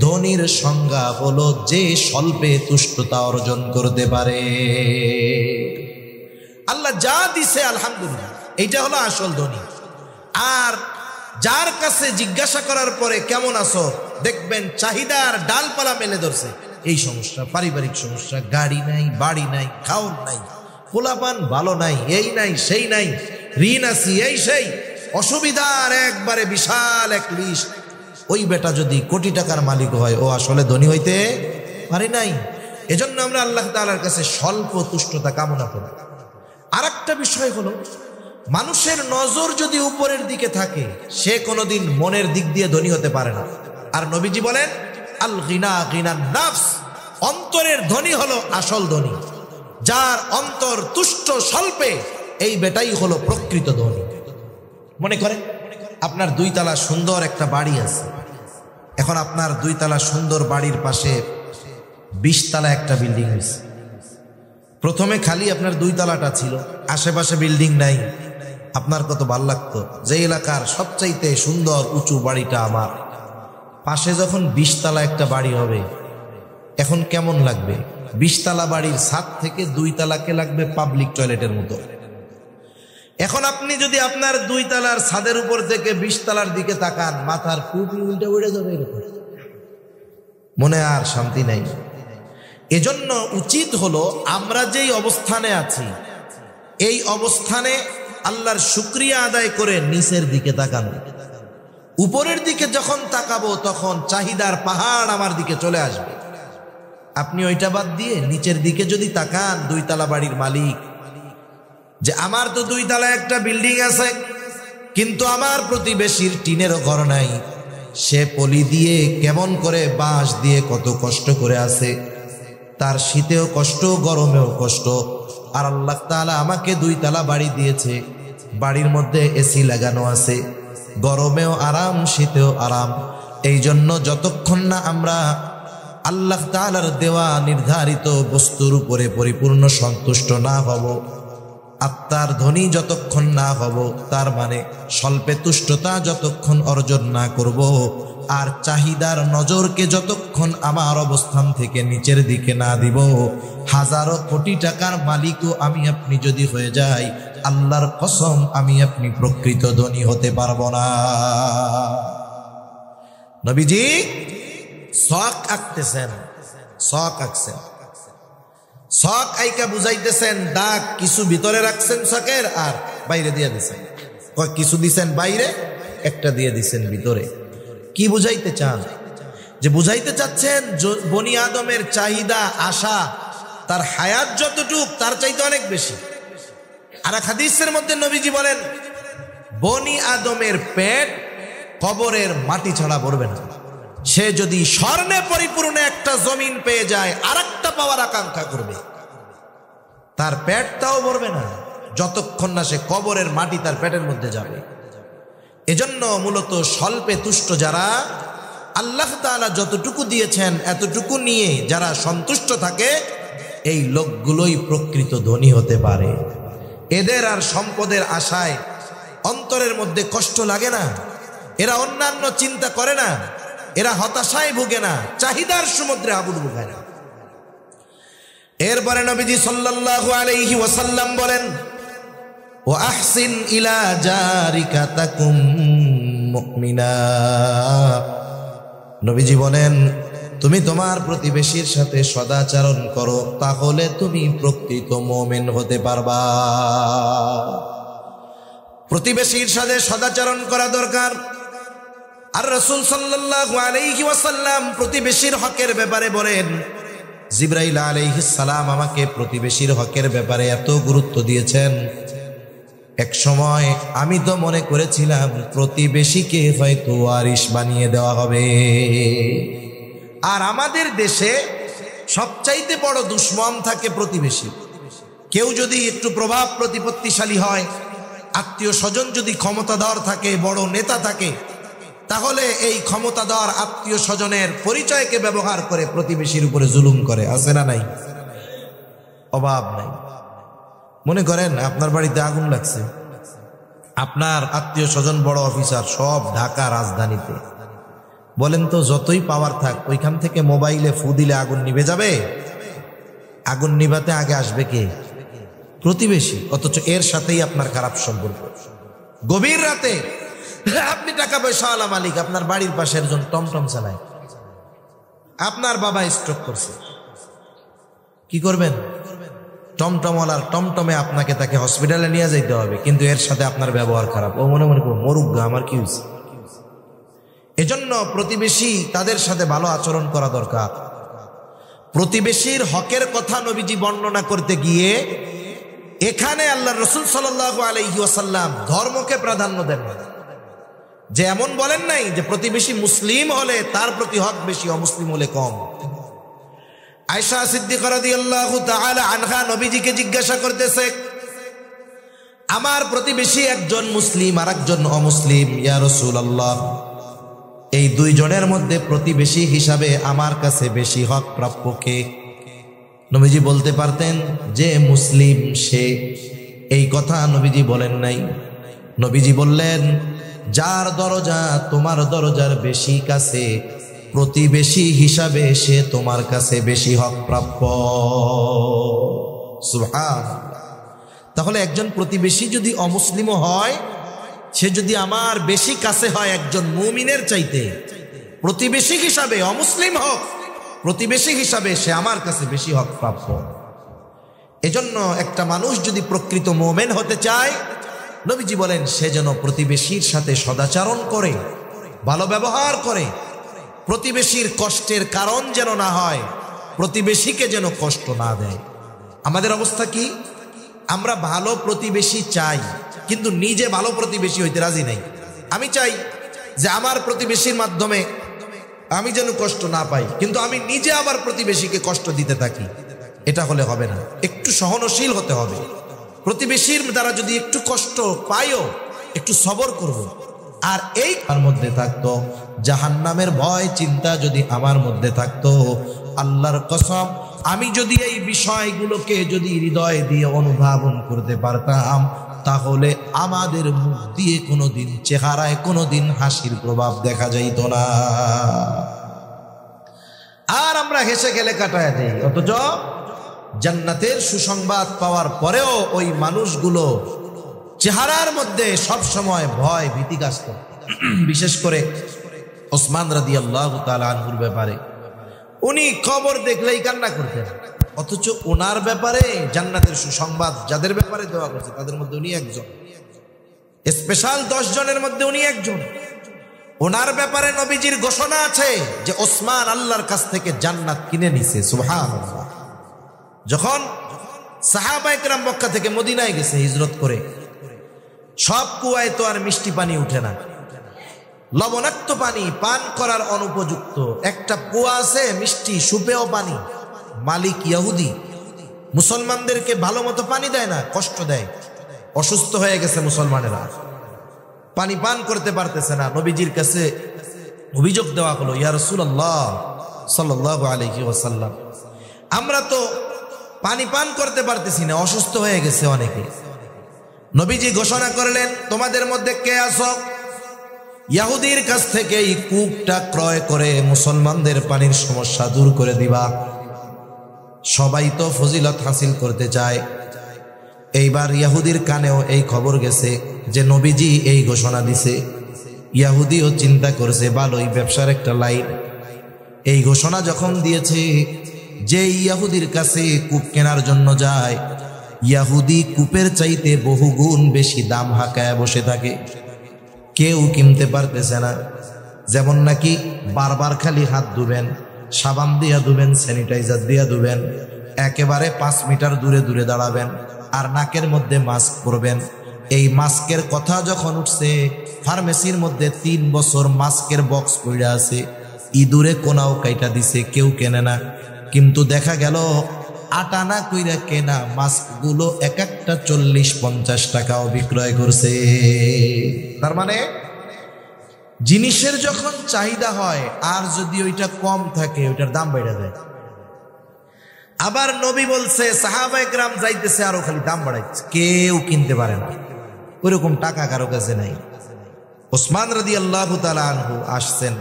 ধনীর সংজ্ঞা হলো যে স্বল্পে তুষ্টতা অর্জন করতে পারে। আল্লাহ যা দিছে আলহামদুলিল্লাহ, এইটা হলো আসল ধনী। আর যার কাছে জিজ্ঞাসা করার পরে কেমন আছো, দেখবেন চাহিদার ডালপালা মেলে ধরছে, এই সমস্যা, পারিবারিক সমস্যা, গাড়ি নাই, বাড়ি নাই, খাওয়ার নাই, পোলাপান ভালো নাই, এই নাই সেই নাই, ঋণ আছি, এই সেই অসুবিধার একবারে বিশাল এক লিস্ট। ওই বেটা যদি কোটি টাকার মালিক হয়, ও আসলে ধনী হইতে পারে নাই। এজন্য আমরা আল্লাহ তাআলার কাছে স্বল্প তুষ্টতা কামনা করি। আর একটা বিষয় হলো, মানুষের নজর যদি উপরের দিকে থাকে, সে কোনোদিন মনের দিক দিয়ে ধনী হতে পারে না। আর নবীজি বলেন আল গিনা গিনান নাফস, অন্তরের ধনী হলো আসল ধনী। যার অন্তর তুষ্ট স্বল্পে, এই বেটাই হলো প্রকৃত ধনী। মনে করেন আপনার 2 তলা সুন্দর একটা বাড়ি আছে। এখন আপনার 2 তলা সুন্দর বাড়ির পাশে 20 তলা একটা বিল্ডিং হয়েছে। প্রথমে খালি আপনার 2 তলাটা ছিল, আশেপাশে বিল্ডিং নাই। আপনার কত ভাল লাগতো যে এলাকার সবচাইতে সুন্দর উঁচু বাড়িটা আমার, পাশে যখন 20 তলা একটা বাড়ি হবে, এখন কেমন লাগবে? 20 তলা বাড়ির ছাদ থেকে 2 তলাকে লাগবে পাবলিক টয়লেটের মতো। এখন আপনি যদি আপনার 2 তলার ছাদের উপর থেকে 20 তলার দিকে তাকান, মাথার টুপি উল্টে উড়ে যাবে এরকম, মনে আর শান্তি নাই। এজন্য উচিত হলো আমরা যেই অবস্থানে আছি এই অবস্থানে আল্লাহর শুকরিয়া আদায় করে নিচের দিকে তাকানো। উপরের দিকে যখন তাকাবো তখন চাহিদার পাহাড় আমার দিকে চলে আসবে। আপনি ওইটা বাদ দিয়ে নিচের দিকে যদি তাকান, 2 তলা বাড়ির মালিক, যে আমার তো 2 তলা একটা বিল্ডিং আছে, কিন্তু আমার প্রতিবেশীর টিনেরও ঘর নাই, সে পলি দিয়ে কেমন করে বাঁশ দিয়ে কত কষ্ট করে আছে, তার শীতেও কষ্ট গরমেও কষ্ট। আর আল্লাহ তাআলা আমাকে 2 তলা বাড়ি দিয়েছে, বাড়ির মধ্যে এসি লাগানো আছে, গরমেও আরাম শীতেও আরাম। এই জন্য যতক্ষণ না আমরা আল্লাহ তাআলার দেওয়া নির্ধারিত বস্তুর উপরে পরিপূর্ণ সন্তুষ্ট না হব, আত্মার ধনী যতক্ষণ না হব, তার মানে স্বল্পে তুষ্টতা যতক্ষণ অর্জন না করব, আর চাহিদার নজরকে যতক্ষণ আমার অবস্থান থেকে নিচের দিকে না দিব, হাজারো কোটি টাকার মালিকও আমি আপনি যদি হয়ে যাই, আল্লাহর কসম আমি আপনি প্রকৃত ধনী হতে পারবো না। নবীজি শখ আঁকতেছেন, শখ আঁকছেন, শখ আইকা বুঝাইতেছেন, দাগ কিছু ভিতরে রাখছেন শখের আর বাইরে দিয়ে দিছেন, কিছু দিছেন বাইরে, একটা দিয়ে দিছেন ভিতরে। কি বুঝাইতে চান? যে বুঝাইতে চাচ্ছেন বনি আদমের চাহিদা আশা তার হায়াত যতটুক তার চাইতে অনেক বেশি। আর এক হাদিসের মধ্যে নবীজি বলেন, বনি আদমের পেট কবরের মাটি ছাড়া ভরবে না। সে যদি স্বর্ণে পরিপূর্ণ একটা জমিন পেয়ে যায় আর একটা পাওয়ার আকাঙ্ক্ষা করবে, তার পেটটাও ভরবে না যতক্ষণ না সে কবরের মাটি তার পেটের মধ্যে যাবে। এজন্য মূলত স্বল্পে তুষ্ট যারা, আল্লাহ তাআলা যতটুকু দিয়েছেন এতটুকু নিয়ে যারা সন্তুষ্ট থাকে, এই লোকগুলোই প্রকৃত ধনী হতে পারে। এদের আর সম্পদের আশায় অন্তরের মধ্যে কষ্ট লাগে না, এরা অন্যান্য চিন্তা করে না, এরা হতাশায় ভুগে না, চাহিদার সমুদ্রে আবুল ভুগায় না। এরপরে নবীজি সাল্লাল্লাহু আলাইহি ওয়াসাল্লাম বলেন, ও আহসিন ইলা জারিকা তাকুম মুমিনা। নবীজি বলেন, তুমি তোমার প্রতিবেশীর সাথে সদাচরণ করো, তাহলে তুমি প্রকৃত মুমিন হতে পারবা। প্রতিবেশীর সাথে সদাচরণ করা দরকার। আর রাসূল সাল্লাল্লাহু আলাইহি ওয়াসাল্লাম প্রতিবেশীর হকের ব্যাপারে বলেন, জিবরাইল আলাইহিস সালাম আমাকে প্রতিবেশীর হকের ব্যাপারে এত গুরুত্ব দিয়েছেন, এক সময় আমি তো মনে করেছিলাম প্রতিবেশীকে হয়তো ওয়ারিশ বানিয়ে দেওয়া হবে। আর আমাদের দেশে সবচাইতে বড় দুশমন থাকে প্রতিবেশী। কেউ যদি একটু প্রভাব প্রতিপত্তিশালী হয়, আত্মীয় স্বজন যদি ক্ষমতাধর থাকে, বড় নেতা থাকে, তাহলে এই ক্ষমতাধর আত্মীয় স্বজনের পরিচয়কে ব্যবহার করে প্রতিবেশীর উপরে জুলুম করে। আছে না নাই? অভাব নাই। মনে করেন আপনার বাড়িতে আগুন লাগছে, আপনার আত্মীয় স্বজন বড় অফিসার, সব ঢাকা রাজধানীতে। বলেন তো, যতই পাওয়ার থাক, ওইখান থেকে মোবাইলে ফু দিলে আগুন নিভে যাবে? আগুন নিভাতে আগে আসবে কে? প্রতিবেশী। অথচ এর সাথেই আপনার খারাপ সম্পর্ক। গভীর রাতে আপনি টাকা পয়সা আলা মালিক, আপনার বাড়ির পাশে একজন টমটম চালায়, আপনার বাবা স্ট্রোক করছে, কি করবেন? টমটমওয়ালার টমটমে আপনাকে তাকে হসপিটালে নিয়ে যাইতে হবে, কিন্তু এর সাথে আপনার ব্যবহার খারাপ। ও মনে মনে করবো, মরুক গা, আমার কি হয়েছে? এজন্য প্রতিবেশী তাদের সাথে ভালো আচরণ করা দরকার। প্রতিবেশীর হকের কথা নবীজি বর্ণনা করতে গিয়ে এখানে আল্লাহর রাসূল সাল্লাল্লাহু আলাইহি ওয়াসাল্লাম ধর্মকে প্রাধান্য দেন না। যে এমন বলেন নাই যে প্রতিবেশী মুসলিম হলে তার প্রতি হক বেশি, অমুসলিম হলে কম। আয়েশা সিদ্দিকা রাদিয়াল্লাহু তাআলা আনহা নবীজিকে জিজ্ঞাসা করতেছে, আমার প্রতিবেশী একজন মুসলিম আর একজন অমুসলিম, ইয়া রাসূলুল্লাহ, এই দুইজনের মধ্যে প্রতিবেশী হিসাবে আমার কাছে বেশি হক প্রাপ্য কে? নবীজি বলতে পারতেন যে মুসলিম সে। এই কথা নবীজি বলেন নাই। নবীজি বললেন, যার দরজা তোমার দরজার বেশি কাছে, প্রতিবেশী হিসাবে সে তোমার কাছে বেশি হক প্রাপ্য। সুবহানাল্লাহ। তাহলে একজন প্রতিবেশী যদি অমুসলিমও হয়, সে যদি আমার বেশি কাছে হয় একজন মুমিনের চাইতে, প্রতিবেশী হিসাবে অমুসলিম হোক, প্রতিবেশী হিসাবে সে আমার কাছে বেশি হক প্রাপ্য। এজন্য একটা মানুষ যদি প্রকৃত মুমিন হতে চায়, নবীজি বলেন সে যেন প্রতিবেশীর সাথে সদাচরণ করে, ভালো ব্যবহার করে, প্রতিবেশীর কষ্টের কারণ যেন না হয়, প্রতিবেশীকে যেন কষ্ট না দেয়। আমাদের অবস্থা কি? আমরা ভালো প্রতিবেশী চাই, কিন্তু নিজে ভালো প্রতিবেশী হইতে রাজি নাই। আমি চাই যে আমার প্রতিবেশীর মাধ্যমে আমি যেন কষ্ট না পাই, কিন্তু আমি নিজে আবার প্রতিবেশীকে কষ্ট দিতে থাকি। এটা হলে হবে না। একটু সহনশীল হতে হবে। প্রতিবেশীর দ্বারা যদি একটু কষ্ট পাইও, একটু সবর করব। আর এই তার মধ্যে থাকতো জাহান্নামের ভয় চিন্তা যদি আমার মধ্যে থাকতো, আল্লাহর কসম আমি যদি এই বিষয়গুলোকে যদি হৃদয় দিয়ে অনুধাবন করতে পারতাম, তাহলে আমাদের মুখ দিয়ে কোনোদিন, চেহারায় কোনোদিন হাসির প্রভাব দেখা যাইত না। আর আমরা হেসে খেলে কাটায় দেই। অথচ জান্নাতের সুসংবাদ পাওয়ার পরেও ওই মানুষগুলো চেহারার মধ্যে সব সময় ভয় ভীতি কাজ করে। বিশেষ করে ওসমান রাদিয়াল্লাহু তাআলা আনহুর ব্যাপারে উনি খবর দেখলেই কান্না করতেন, অথচ ওনার ব্যাপারে জান্নাতের সুসংবাদ যাদের ব্যাপারে দেওয়া হয়েছে তাদের মধ্যে উনি একজন, স্পেশাল 10 জনের মধ্যে উনি একজন। ওনার ব্যাপারে নবীজির ঘোষণা আছে যে ওসমান আল্লাহর কাছ থেকে জান্নাত কিনে নিছে। সুবহানাল্লাহ। যখন সাহাবায়ে কেরাম মক্কা থেকে মদিনায় গেছে হিজরত করে, সব কুয়ায় তো আর মিষ্টি পানি উঠে না, লবণাক্ত পানি পান করার অনুপযুক্ত একটা কুয়া আছে, মিষ্টি সুপেয় পানি। মালিক ইহুদি, মুসলমানদেরকে ভালো মতো পানি দেয় না, কষ্ট দেয়। অসুস্থ হয়ে গেছে মুসলমানেরা, পানি পান করতে পারতেছে না। নবীজির কাছে অভিযোগ দেওয়া হলো, ইয়া রাসূলুল্লাহ সাল্লাল্লাহু আলাইহি ওয়াসাল্লাম, আমরা তো পানি পান করতে পারতেছি না, অসুস্থ হয়ে গেছে অনেকে। নবীজি ঘোষণা করলেন, তোমাদের মধ্যে কে আছো ইহুদির কাছ থেকে এই কূপটা ক্রয় করে মুসলমানদের পানির সমস্যা দূর করে দিবা। সবাই তো ফজিলত হাসিল করতে চায়। এইবার ইহুদির কানেও এই খবর গেছে যে নবীজি এই ঘোষণা দিছে। ইহুদিও চিন্তা করছে ভালোই ব্যবসার একটা লাইন। এই ঘোষণা যখন দিয়েছে, যে ইহুদির কাছে কূপ কেনার জন্য যায়, ইহুদি কূপের চাইতে বহুগুণ বেশি দাম হাঁকায় বসে থাকে, কেউ কিনতে পারতেছে না। যেমন নাকি বারবার খালি হাত ধুবেন, সাবান দিয়া ধুবেন, স্যানিটাইজার দিয়া ধুবেন, একেবারে 5 মিটার দূরে দূরে দাঁড়াবেন, আর নাকের মধ্যে মাস্ক পরবেন। এই মাস্কের কথা যখন উঠছে, ফার্মেসির মধ্যে 3 বছর মাস্কের বক্স পড়ে আছে, ইঁদুরে কোনাও কাইটা দিছে, কেউ কেনে না। কিন্তু দেখা গেল আটানা কইরা কেনা মাস্কগুলো এক একটা 40-50 টাকাও বিক্রয় করছে। তার মানে জিনিসের যখন চাহিদা হয় আর যদি ওইটা কম থাকে, ওইটার দাম বেড়ে যায়। আবার নবী বলছে, সাহাবায়ে কেরাম যাইতেছে আরো খালি দাম বাড়াইছে, কেউ কিনতে পারে না, ওইরকম টাকা কারো কাছে নাই। ওসমান রাদিয়াল্লাহু তাআলা আনহু আসছেন,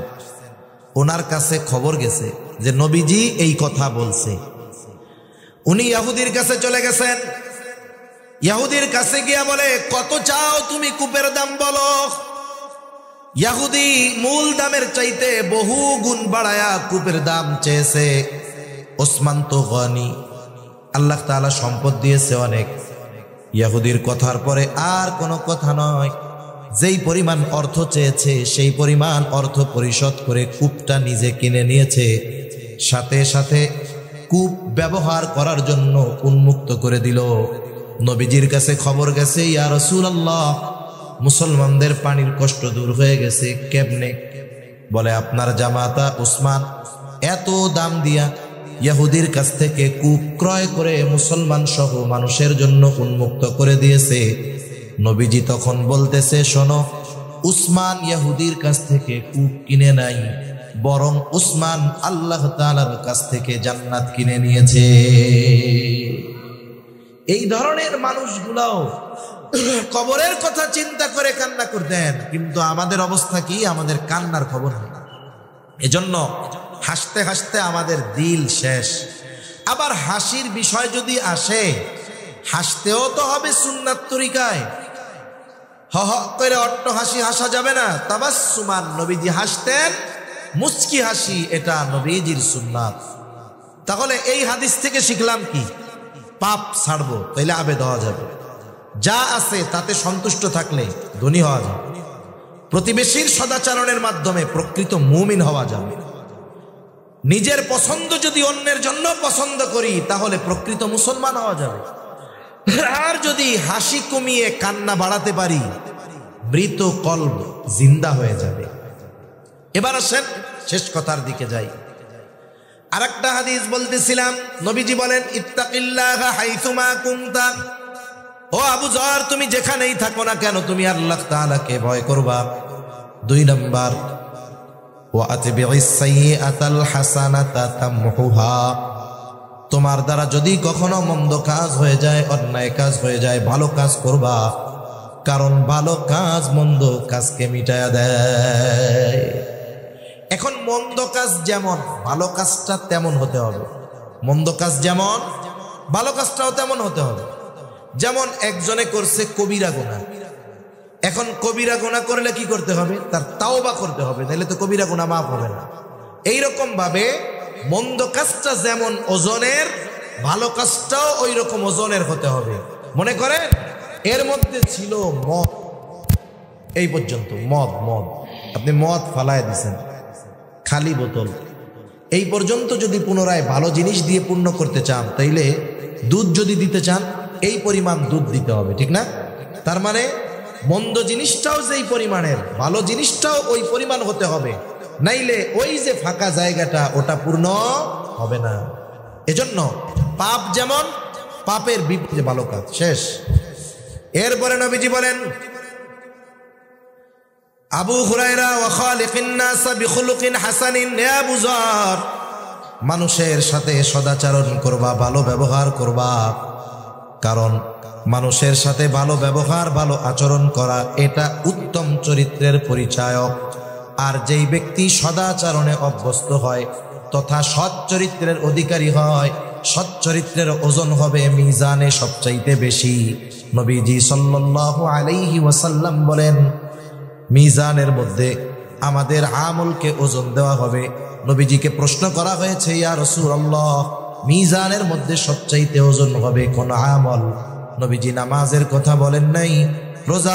ওনার কাছে খবর গেছে যে নবীজি এই কথা বলছে। উনি ইহুদির কাছে চলে গেছেন। ইহুদির কাছে গিয়া বলে, কত চাও তুমি কূপের দাম বলো। ইহুদি মূল দামের চাইতে বহু গুণ বাড়ায়া কূপের দাম চেয়েছে। ওসমান তো গনি, আল্লাহ তাআলা সম্পদ দিয়েছে অনেক। ইহুদির কথার পরে আর কোনো কথা নয়, যেই পরিমাণ অর্থ চেয়েছে সেই পরিমাণ অর্থ পরিশোধ করে কূপটা নিজে কিনে নিয়েছে। সাথে সাথে কূপ ব্যবহার করার জন্য উন্মুক্ত করে দিল। নবীজির কাছে খবর গেছে, ইয়া রাসূলুল্লাহ, মুসলমানদের পানির কষ্ট দূর হয়ে গেছে। কেমনে? বলে, আপনার জামাতা উসমান এত দাম দিয়া ইহুদির কাছ থেকে কূপ ক্রয় করে মুসলমান সহ মানুষের জন্য উন্মুক্ত করে দিয়েছে। নবীজি তখন বলতেছে, শোনো, উসমান ইহুদির কাছ থেকে কূপ কিনে নাই, বরং উসমান আল্লাহ তাআলার কাছ থেকে জান্নাত কিনে নিয়েছে। এই ধরনের মানুষগুলাও কবরের কথা চিন্তা করে কান্না করতেন, কিন্তু আমাদের অবস্থা কি? আমাদের কান্নার খবর নেই। এজন্য হাসতে হাসতে আমাদের দিল শেষ। আবার হাসির বিষয় যদি আসে, হাসতেও তো হবে সুন্নাত তরিকায়। হ হ করে অট্ট হাসি হাসা যাবে না। তাবাসসুমান, নবীজি হাসতেন মুচকি হাসি, এটা নবীজির সুন্নাত। তাহলে এই হাদিস থেকে শিখলাম কি? পাপ ছাড়বো তাইলে আবেদ হওয়া যাবে, যা আছে তাতে সন্তুষ্ট থাকলে ধনী হওয়া যাবে, প্রতিবেশীর সদাচরণের মাধ্যমে প্রকৃত মুমিন হওয়া যাবে, নিজের পছন্দ যদি অন্যের জন্য পছন্দ করি তাহলে প্রকৃত মুসলমান হওয়া যাবে, আর যদি হাসি কমিয়ে কান্না বাড়াতে পারি মৃত কলব জিন্দা হয়ে যাবে। এবার আসেন শেষ কথার দিকে যাই। আরেকটা হাদিস বলতেছিলাম, নবীজি বলেন ইত্তাকিল্লাহা হাইসুমা কুনতা, ও আবু যর তুমি যেখানেই থাকো না কেন তুমি আল্লাহ তাআলাকে ভয় করবা। 2 নাম্বার ওয়া আতবিউস সাইয়্যাতাল হাসানাতা তামহুহা, তোমার দ্বারা যদি কখনো মন্দ কাজ হয়ে যায়, অন্যায় কাজ হয়ে যায়, ভালো কাজ করবা, কারণ ভালো কাজ মন্দ কাজকে মিটায়া দেয়। এখন মন্দ কাজ যেমন ভালো কাজটা তেমন হতে হবে, মন্দ কাজ যেমন ভালো কাজটাও তেমন হতে হবে। যেমন একজনে করছে কবিরা গুনাহ, এখন কবিরা গুনাহ করলে কি করতে হবে? তার তাওবা করতে হবে, তাহলে তো কবিরা গুনাহ মাফ হবে না। এইরকম ভাবে মন্দ কাজটা যেমন ওজনের, ভালো কাজটাও ওই রকম ওজনের হতে হবে। মনে করেন এর মধ্যে ছিল মদ, এই পর্যন্ত মদ, আপনি মদ ফালায় দিছেন, খালি বোতল, এই পর্যন্ত যদি পুনরায় ভালো জিনিস দিয়ে পূর্ণ করতে চান, তাইলে দুধ যদি দিতে চান এই পরিমাণ দুধ দিতে হবে, ঠিক না? তার মানে মন্দ জিনিসটাও যেই পরিমাণের, ভালো জিনিসটাও ওই পরিমাণ হতে হবে, নাইলে ওই যে ফাঁকা জায়গাটা ওটা পূর্ণ হবে না। এজন্য পাপ যেমন, পাপের বিপরীতে ভালো কাজ। শেষ। এরপরে নবীজি বলেন আবু হুরায়রা ওয়া খালিকিন নাস বিখুলুকিন হাসানিন, হে আবু যর মানুষের সাথে সদাচরণ করবা, ভালো ব্যবহার করবা, কারণ মানুষের সাথে ভালো ব্যবহার, ভালো আচরণ করা এটা উত্তম চরিত্রের পরিচায়ক। আর যেই ব্যক্তি সদাচরণে অভ্যস্ত হয় তথা সৎ চরিত্রের অধিকারী হয়, সৎ চরিত্রের ওজন হবে মিজানে সবচাইতে বেশি। নবীজি সাল্লাল্লাহু আলাইহি ওয়াসাল্লাম বলেন মিজানের মধ্যে আমাদের আমলকে ওজন দেওয়া হবে। নবীজিকে প্রশ্ন করা হয়েছে, ইয়া রাসূলুল্লাহ মিজানের মধ্যে সবচাইতে ওজন হবে কোন আমল? নবীজি নামাজের কথা বলেন নাই, রোজা